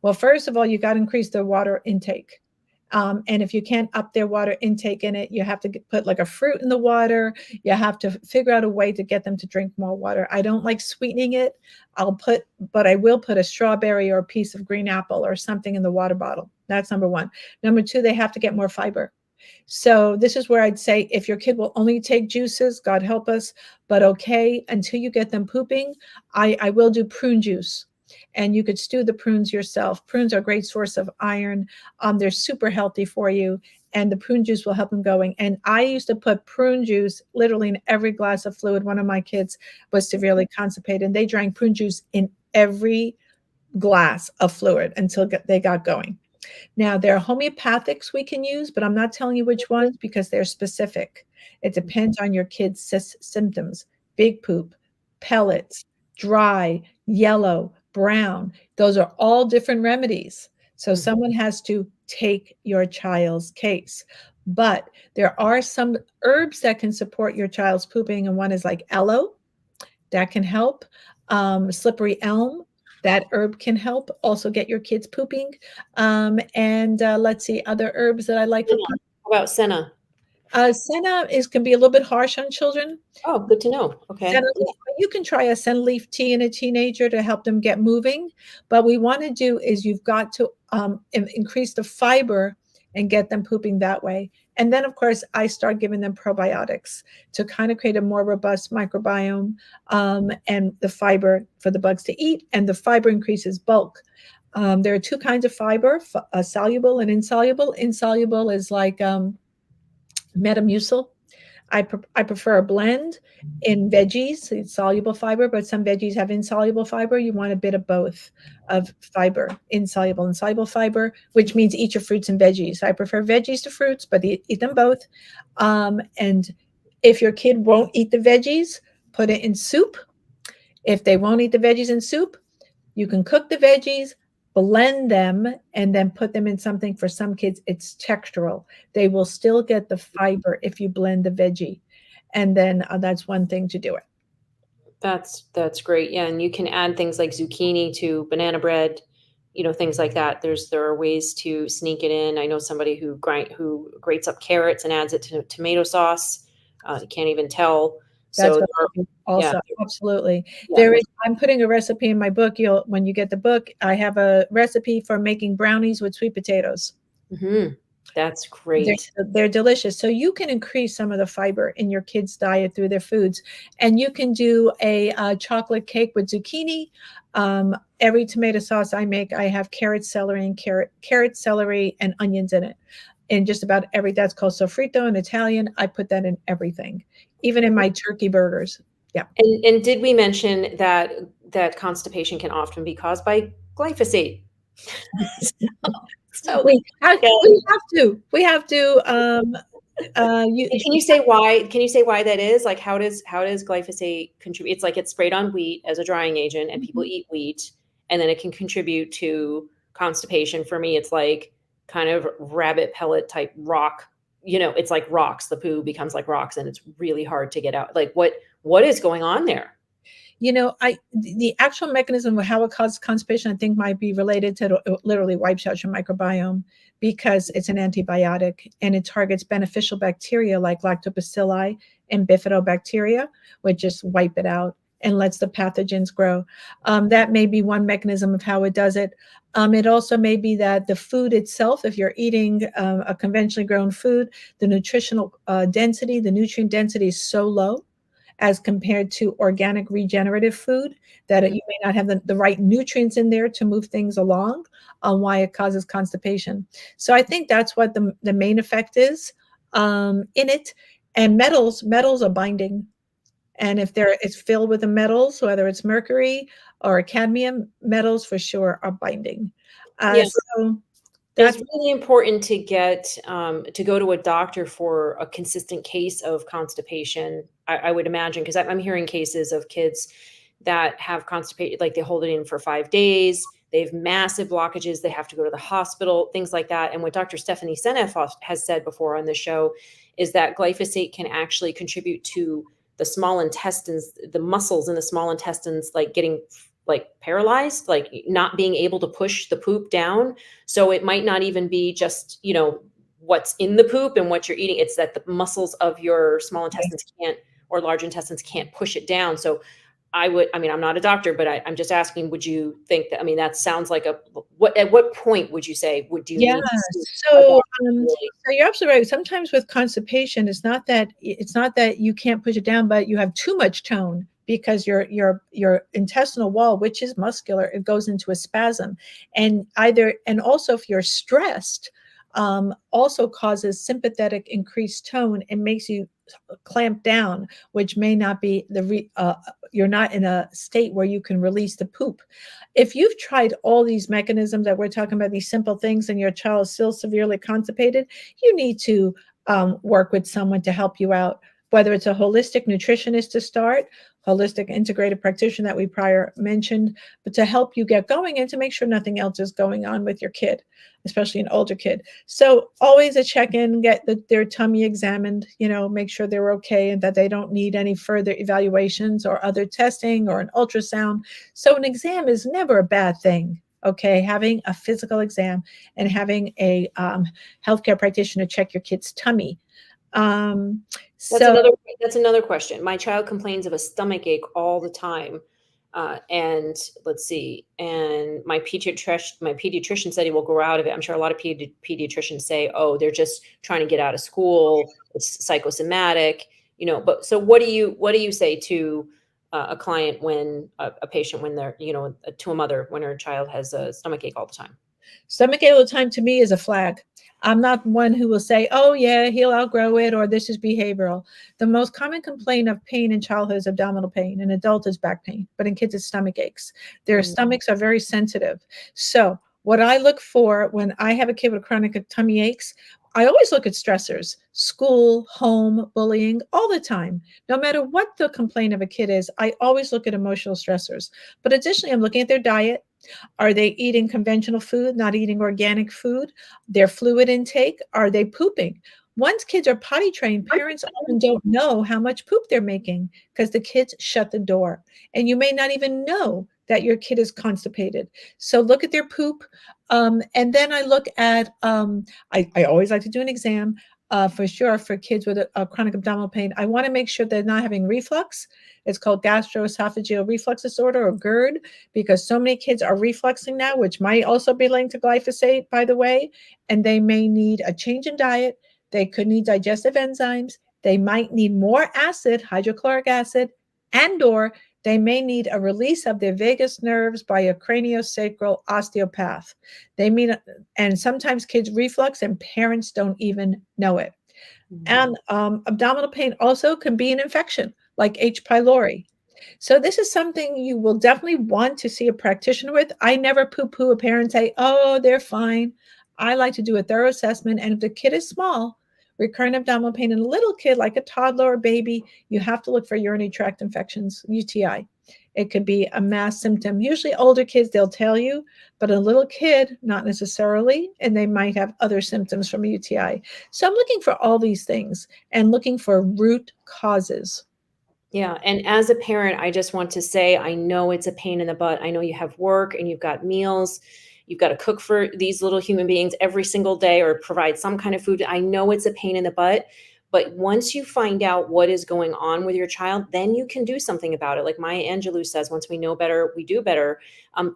Well, first of all, you got to increase their water intake. And if you can't up their water intake in it, you have to put like a fruit in the water. You have to figure out a way to get them to drink more water. I don't like sweetening it. But I will put a strawberry or a piece of green apple or something in the water bottle. That's number one. Number two, they have to get more fiber. So this is where I'd say if your kid will only take juices, God help us, but okay, until you get them pooping, I will do prune juice. And you could stew the prunes yourself. Prunes are a great source of iron. They're super healthy for you, and the prune juice will help them going. And I used to put prune juice literally in every glass of fluid. One of my kids was severely constipated, and they drank prune juice in every glass of fluid until they got going. Now, there are homeopathics we can use, but I'm not telling you which ones because they're specific. It depends on your kid's symptoms: big poop, pellets, dry, yellow, brown. Those are all different remedies. So someone has to take your child's case. But there are some herbs that can support your child's pooping, and one is like aloe. That can help. Slippery elm, that herb can help also get your kids pooping. And let's see, other herbs that I like. How about senna? Senna can be a little bit harsh on children. Oh, good to know. Okay. You can try a senna leaf tea in a teenager to help them get moving. But we want to do is you've got to increase the fiber and get them pooping that way. And then, of course, I start giving them probiotics to kind of create a more robust microbiome, and the fiber for the bugs to eat, and the fiber increases bulk. There are two kinds of fiber, soluble and insoluble. Insoluble is like Metamucil. I prefer a blend in veggies. It's soluble fiber, but some veggies have insoluble fiber. You want a bit of both of fiber, insoluble and soluble fiber, which means eat your fruits and veggies. I prefer veggies to fruits, but eat them both. And if your kid won't eat the veggies, put it in soup. If they won't eat the veggies in soup, you can cook the veggies, blend them, and then put them in something. For some kids, it's textural. They will still get the fiber if you blend the veggie. And then that's one thing to do it. That's great. Yeah, and you can add things like zucchini to banana bread, things like that. There are ways to sneak it in. I know somebody who grates up carrots and adds it to tomato sauce. You can't even tell. So That's there what are, I do yeah, also, absolutely. yeah. There is I'm putting a recipe in my book. When you get the book, I have a recipe for making brownies with sweet potatoes. That's They're great. they're delicious. So you can increase some of the fiber in your kids' diet through their foods, and you can do a chocolate cake with zucchini. Every tomato sauce I make, I have carrot, celery, and onions in it. And just about every that's called sofrito in Italian. I put that in everything, even in my turkey burgers. Yeah. And did we mention that constipation can often be caused by glyphosate? So, yeah. We have to you And can you say why that is? Like, how does glyphosate contribute? It's like it's sprayed on wheat as a drying agent, and people eat wheat, and then it can contribute to constipation. For me, it's like kind of rabbit pellet type rock. It's like rocks. The poo becomes like rocks, and it's really hard to get out. Like, what is going on there? I the actual mechanism of how it causes constipation, I think, might be related to it literally wipes out your microbiome because it's an antibiotic and it targets beneficial bacteria like lactobacilli and bifidobacteria, which just wipe it out and lets the pathogens grow. That may be one mechanism of how it does it. It also may be that the food itself, if you're eating a conventionally grown food, the nutritional density, the nutrient density is so low as compared to organic regenerative food that Mhm. you may not have the right nutrients in there to move things along on why it causes constipation. So I think that's what the main effect is in it. And metals are binding. And if it's filled with the metals, whether it's mercury or cadmium, metals for sure are binding. Yeah. So It's that's really important to go to a doctor for a consistent case of constipation. I would imagine because I'm hearing cases of kids that have constipated, like they hold it in for 5 days. They have massive blockages. They have to go to the hospital, things like that. And what Dr. Stephanie Seneff has said before on the show is that glyphosate can actually contribute to the small intestines, the muscles in the small intestines, like getting like paralyzed, like not being able to push the poop down. So it might not even be just, what's in the poop and what you're eating. It's that the muscles of your small intestines can't, or large intestines can't push it down. So I'm not a doctor, but I'm just asking, would you think that, that sounds like at what point would you say, do you Yeah. need to see a So, doctor really? so you're absolutely right. Sometimes with constipation, it's not that you can't push it down, but you have too much tone because your intestinal wall, which is muscular, it goes into a spasm, and also if you're stressed, also causes sympathetic increased tone and makes you clamp down, which may not be you're not in a state where you can release the poop. If you've tried all these mechanisms that we're talking about, these simple things, and your child is still severely constipated, you need to work with someone to help you out, whether it's a holistic nutritionist to start, holistic integrative practitioner that we prior mentioned, but to help you get going and to make sure nothing else is going on with your kid, especially an older kid. So always a check-in, get their tummy examined, make sure they're okay and that they don't need any further evaluations or other testing or an ultrasound. So an exam is never a bad thing. Okay, having a physical exam and having a healthcare practitioner check your kid's tummy. Um, That's so another that's another question. My child complains of a stomach ache all the time. And let's see, and my pediatrician said he will grow out of it. I'm sure a lot of pediatricians say, oh, they're just trying to get out of school. It's psychosomatic, but so what do you say to a client when a patient when they're, to a mother when her child has a stomach ache all the time? stomach ache all the time to me is a flag. I'm not one who will say, oh, yeah, he'll outgrow it or this is behavioral. The most common complaint of pain in childhood is abdominal pain. In adult is back pain, but in kids it's stomach aches. Their Mm. stomachs are very sensitive. So what I look for when I have a kid with chronic tummy aches, I always look at stressors, school, home, bullying, all the time. No matter what the complaint of a kid is, I always look at emotional stressors. But additionally, I'm looking at their diet. Are they eating conventional food, not eating organic food? Their fluid intake? Are they pooping? Once kids are potty trained, parents often don't know how much poop they're making because the kids shut the door. And you may not even know that your kid is constipated. So look at their poop. And then I look at, I always like to do an exam for sure for kids with a chronic abdominal pain. I want to make sure they're not having reflux. It's called gastroesophageal reflux disorder, or GERD, because so many kids are refluxing now, which might also be linked to glyphosate, by the way, and they may need a change in diet. They could need digestive enzymes. They might need more acid, hydrochloric acid, and or they may need a release of their vagus nerves by a craniosacral osteopath. They mean, and sometimes kids reflux and parents don't even know it. Mhm. And abdominal pain also can be an infection like H. pylori. So this is something you will definitely want to see a practitioner with. I never poo-poo a parent say, oh, they're fine. I like to do a thorough assessment. And if the kid is small, recurrent abdominal pain in a little kid, like a toddler or baby, you have to look for urinary tract infections, UTI. It could be a mass symptom. Usually older kids, they'll tell you, but a little kid, not necessarily, and they might have other symptoms from a UTI. So I'm looking for all these things and looking for root causes. Yeah, and as a parent, I just want to say, I know it's a pain in the butt. I know you have work and you've got meals. You've got to cook for these little human beings every single day or provide some kind of food. I know it's a pain in the butt, but once you find out what is going on with your child, then you can do something about it. Like Maya Angelou says, once we know better, we do better.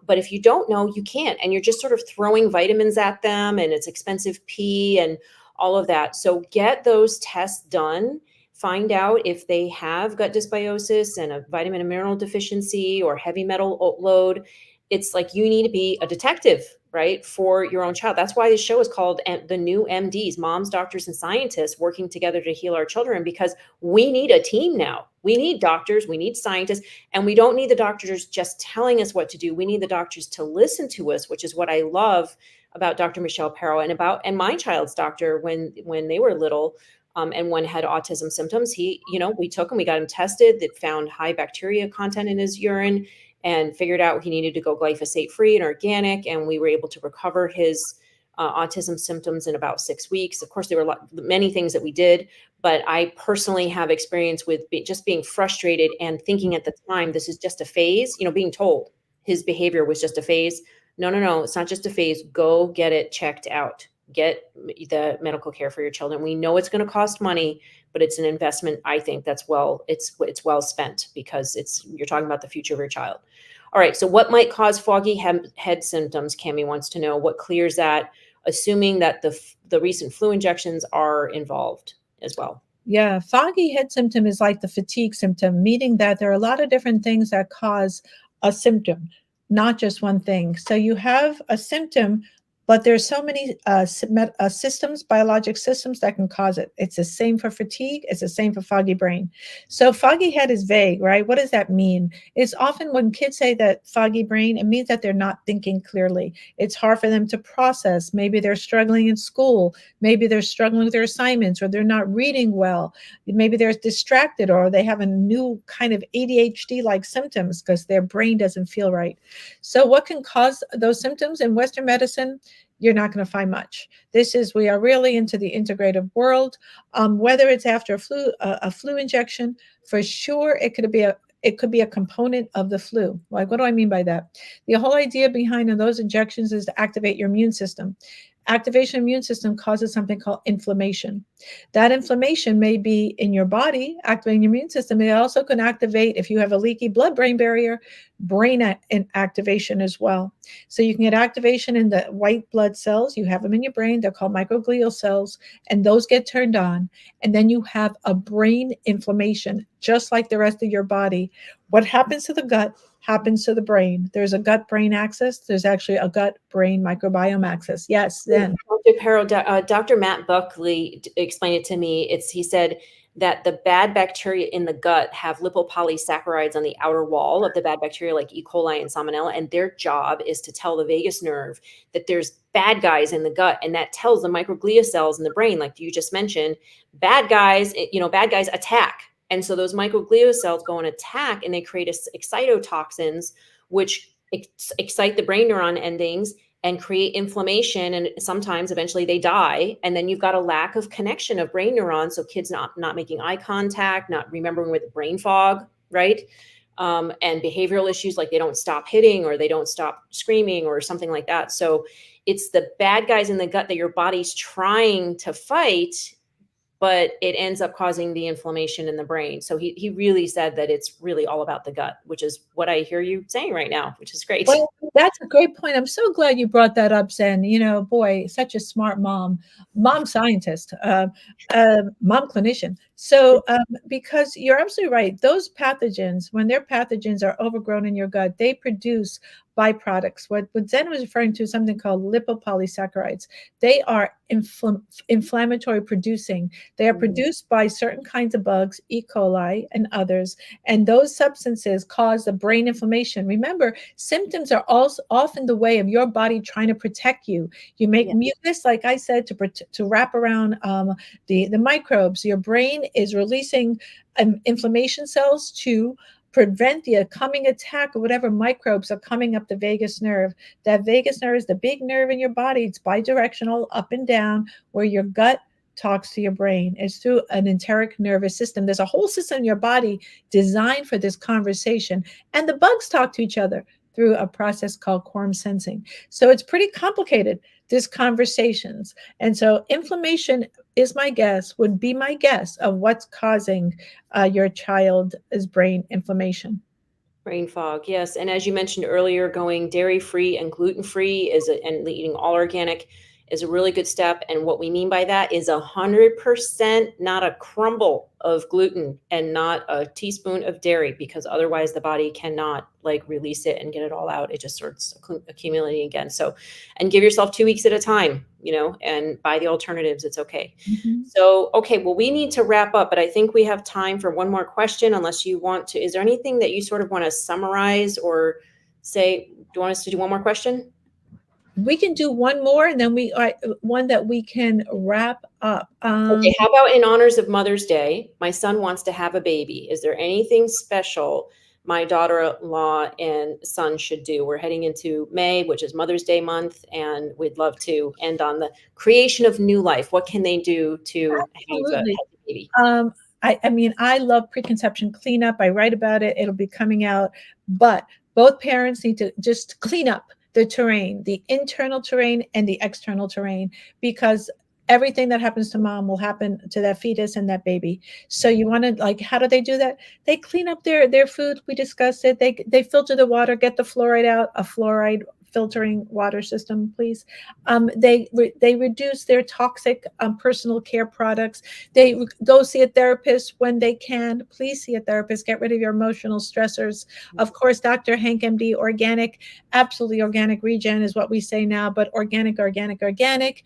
But if you don't know, you can't. And you're just sort of throwing vitamins at them, and it's expensive pee and all of that. So get those tests done. Find out if they have gut dysbiosis and a vitamin and mineral deficiency or heavy metal load. It's like you need to be a detective, right, for your own child. That's why this show is called The New MDs, Moms, Doctors, and Scientists Working Together to Heal Our Children, because we need a team now. We need doctors, we need scientists, and we don't need the doctors just telling us what to do. We need the doctors to listen to us, which is what I love about Dr. Michelle Perro and my child's doctor when they were little. And one had autism symptoms. We took him, we got him tested, that found high bacteria content in his urine and figured out he needed to go glyphosate free and organic. And we were able to recover his autism symptoms in about 6 weeks. Of course, there were many things that we did, but I personally have experience with just being frustrated and thinking at the time, this is just a phase, being told his behavior was just a phase. No, no, no, it's not just a phase. Go get it checked out. Get the medical care for your children. We know it's going to cost money, but it's an investment. I think it's well spent, because you're talking about the future of your child. All right. So what might cause foggy head symptoms? Cami wants to know what clears that, assuming that the recent flu injections are involved as well. Yeah, foggy head symptom is like the fatigue symptom, meaning that there are a lot of different things that cause a symptom, not just one thing. So you have a symptom, but there's so many systems, biologic systems that can cause it. It's the same for fatigue. It's the same for foggy brain. So foggy head is vague, right? What does that mean? It's often when kids say that foggy brain, it means that they're not thinking clearly. It's hard for them to process. Maybe they're struggling in school. Maybe they're struggling with their assignments, or they're not reading well. Maybe they're distracted, or they have a new kind of ADHD-like symptoms because their brain doesn't feel right. So what can cause those symptoms in Western medicine? You're not going to find much. We are really into the integrative world. Whether it's after a flu injection, for sure, it could be a component of the flu. Like, what do I mean by that? The whole idea behind those injections is to activate your immune system. Activation of immune system causes something called inflammation. That inflammation may be in your body, activating your immune system. It also can activate, if you have a leaky blood-brain barrier, brain activation as well. So you can get activation in the white blood cells. You have them in your brain. They're called microglial cells, and those get turned on. And then you have a brain inflammation, just like the rest of your body. What happens to the gut happens to the brain. There's a gut-brain axis. There's actually a gut-brain microbiome axis. Yes, then. Dr. Perro, Dr. Matt Buckley explained it to me. He said that the bad bacteria in the gut have lipopolysaccharides on the outer wall of the bad bacteria, like E. coli and Salmonella, and their job is to tell the vagus nerve that there's bad guys in the gut, and that tells the microglia cells in the brain, like you just mentioned, bad guys attack. And so those microglia cells go and attack, and they create excitotoxins, which excite the brain neuron endings and create inflammation. And sometimes eventually they die. And then you've got a lack of connection of brain neurons. So kids not making eye contact, not remembering with brain fog, right? And behavioral issues like they don't stop hitting or they don't stop screaming or something like that. So it's the bad guys in the gut that your body's trying to fight, but it ends up causing the inflammation in the brain. So he really said that it's really all about the gut, which is what I hear you saying right now, which is great. Well, that's a great point. I'm so glad you brought that up, Zen. You know, boy, such a smart mom scientist, mom clinician. So, because you're absolutely right, those pathogens, when their pathogens are overgrown in your gut, they produce byproducts. What Zen was referring to is something called lipopolysaccharides. They are inflammatory producing. They are produced by certain kinds of bugs, E. coli and others, and those substances cause the brain inflammation. Remember, symptoms are also often the way of your body trying to protect you. You make mucus, like I said, to wrap around the microbes. Your brain is releasing inflammation cells to prevent the coming attack of whatever microbes are coming up the vagus nerve. That vagus nerve is the big nerve in your body. It's bidirectional, up and down, where your gut talks to your brain. It's through an enteric nervous system. There's a whole system in your body designed for this conversation. And the bugs talk to each other through a process called quorum sensing. So it's pretty complicated, these conversations. And so inflammation is my guess, would be my guess of what's causing your child's brain inflammation. Brain fog, yes. And as you mentioned earlier, going dairy-free and gluten-free and eating all organic is a really good step. And what we mean by that is 100% not a crumble of gluten and not a teaspoon of dairy, because otherwise the body cannot like release it and get it all out. It just starts accumulating again. So, and give yourself 2 weeks at a time, and buy the alternatives. It's okay. Mhm. So, okay, well, we need to wrap up, but I think we have time for one more question, unless you want to. Is there anything that you sort of want to summarize or say? Do you want us to do one more question? We can do one more, and then we are one that we can wrap up. Okay, how about in honors of Mother's Day? My son wants to have a baby. Is there anything special my daughter-in-law and son should do? We're heading into May, which is Mother's Day month, and we'd love to end on the creation of new life. What can they do to have a Absolutely. baby? I mean, I love preconception cleanup. I write about it. It'll be coming out. But both parents need to just clean up the terrain, the internal terrain and the external terrain, because everything that happens to mom will happen to that fetus and that baby. So you want to, like, how do they do that? They clean up their food. We discussed it. They filter the water, get the fluoride out, a fluoride filtering water system, please. They reduce their toxic personal care products. They go see a therapist when they can. Please see a therapist. Get rid of your emotional stressors. Of course, Dr. Hank, MD, organic, absolutely organic regen is what we say now, but organic, organic, organic.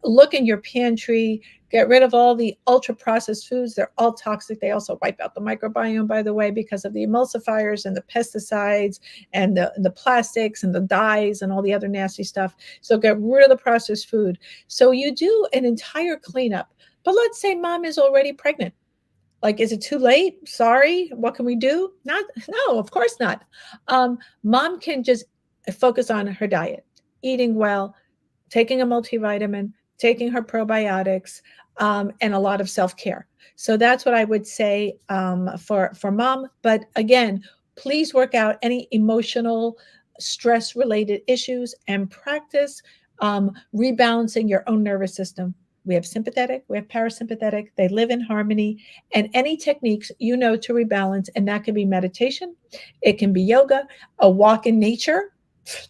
Look in your pantry. Get rid of all the ultra processed foods. They're all toxic. They also wipe out the microbiome, by the way, because of the emulsifiers and the pesticides and the plastics and the dyes and all the other nasty stuff. So get rid of the processed food. So you do an entire cleanup. But let's say mom is already pregnant. Like, is it too late? Sorry, what can we do? No, of course not. Mom can just focus on her diet, eating well, taking a multivitamin, taking her probiotics, and a lot of self-care. So that's what I would say for mom. But again, please work out any emotional stress related issues and practice rebalancing your own nervous system. We have sympathetic, we have parasympathetic, they live in harmony, and any techniques to rebalance, and that can be meditation, it can be yoga, a walk in nature.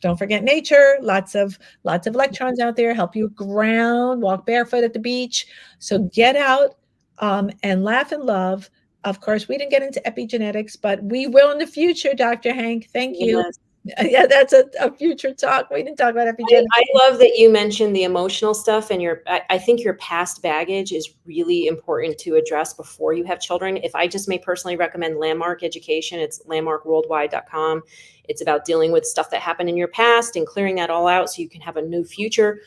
Don't forget nature. Lots of electrons out there. Help you ground. Walk barefoot at the beach. So get out and laugh and love. Of course, we didn't get into epigenetics, but we will in the future, Dr. Hank. Thank you. Yes. Yeah, that's a future talk. We didn't talk about epigenetics. I love that you mentioned the emotional stuff, and I think your past baggage is really important to address before you have children. If I just may personally recommend Landmark Education, it's landmarkworldwide.com. It's about dealing with stuff that happened in your past and clearing that all out so you can have a new future.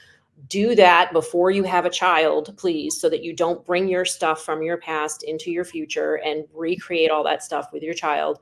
Do that before you have a child, please, so that you don't bring your stuff from your past into your future and recreate all that stuff with your child.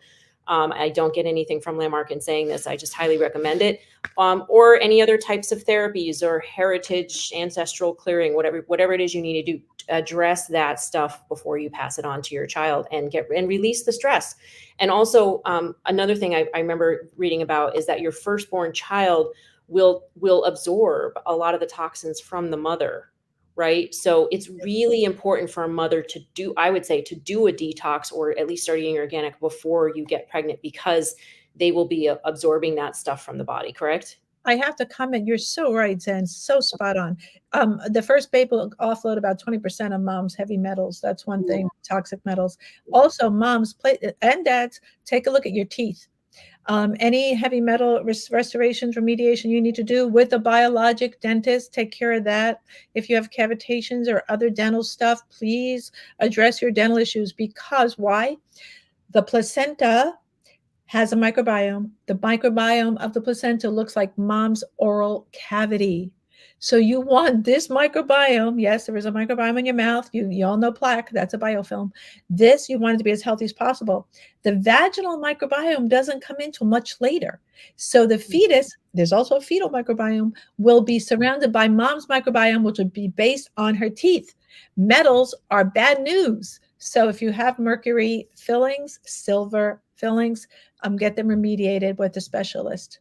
I don't get anything from Landmark in saying this. I just highly recommend it. Or any other types of therapies or heritage, ancestral clearing, whatever it is you need to do, address that stuff before you pass it on to your child and release the stress. And also, another thing I remember reading about is that your firstborn child will absorb a lot of the toxins from the mother, right? So it's really important for a mother to do, I would say, to do a detox or at least start eating organic before you get pregnant, because they will be absorbing that stuff from the body, correct? I have to comment, you're so right, Zen, so spot on. The first baby will offload about 20% of mom's heavy metals. That's one thing, toxic metals. Also, moms and dads, take a look at your teeth. Any heavy metal restorations, remediation you need to do with a biologic dentist, take care of that. If you have cavitations or other dental stuff, please address your dental issues, because why? The placenta has a microbiome. The microbiome of the placenta looks like mom's oral cavity. So you want this microbiome. Yes, there is a microbiome in your mouth. You all know plaque. That's a biofilm. This, you want it to be as healthy as possible. The vaginal microbiome doesn't come in till much later. So the fetus, there's also a fetal microbiome, will be surrounded by mom's microbiome, which would be based on her teeth. Metals are bad news. So if you have mercury fillings, silver fillings, get them remediated with a specialist.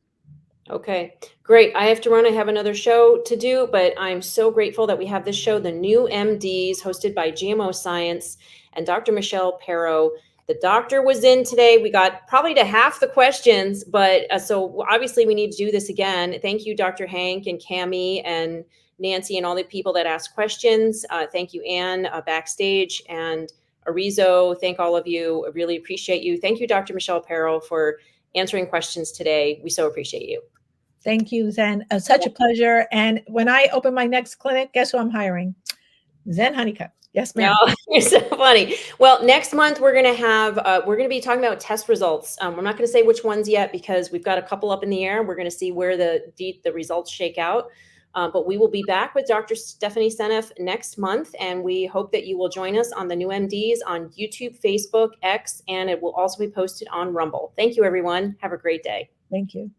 Okay, great. I have to run. I have another show to do, but I'm so grateful that we have this show, The New MDs, hosted by GMO Science and Dr. Michelle Perro. The doctor was in today. We got probably to half the questions, but so obviously we need to do this again. Thank you, Dr. Hank and Cami and Nancy and all the people that asked questions. Thank you, Anne, backstage, and Arizo. Thank all of you. I really appreciate you. Thank you, Dr. Michelle Perro, for answering questions today. We so appreciate you. Thank you, Zen. Such a pleasure. And when I open my next clinic, guess who I'm hiring? Zen Honeycutt. Yes, ma'am. No, you're so funny. Well, next month we're going to be talking about test results. We're not going to say which ones yet because we've got a couple up in the air. We're going to see where the results shake out. But we will be back with Dr. Stephanie Seneff next month, and we hope that you will join us on the New MDs on YouTube, Facebook, X, and it will also be posted on Rumble. Thank you, everyone. Have a great day. Thank you.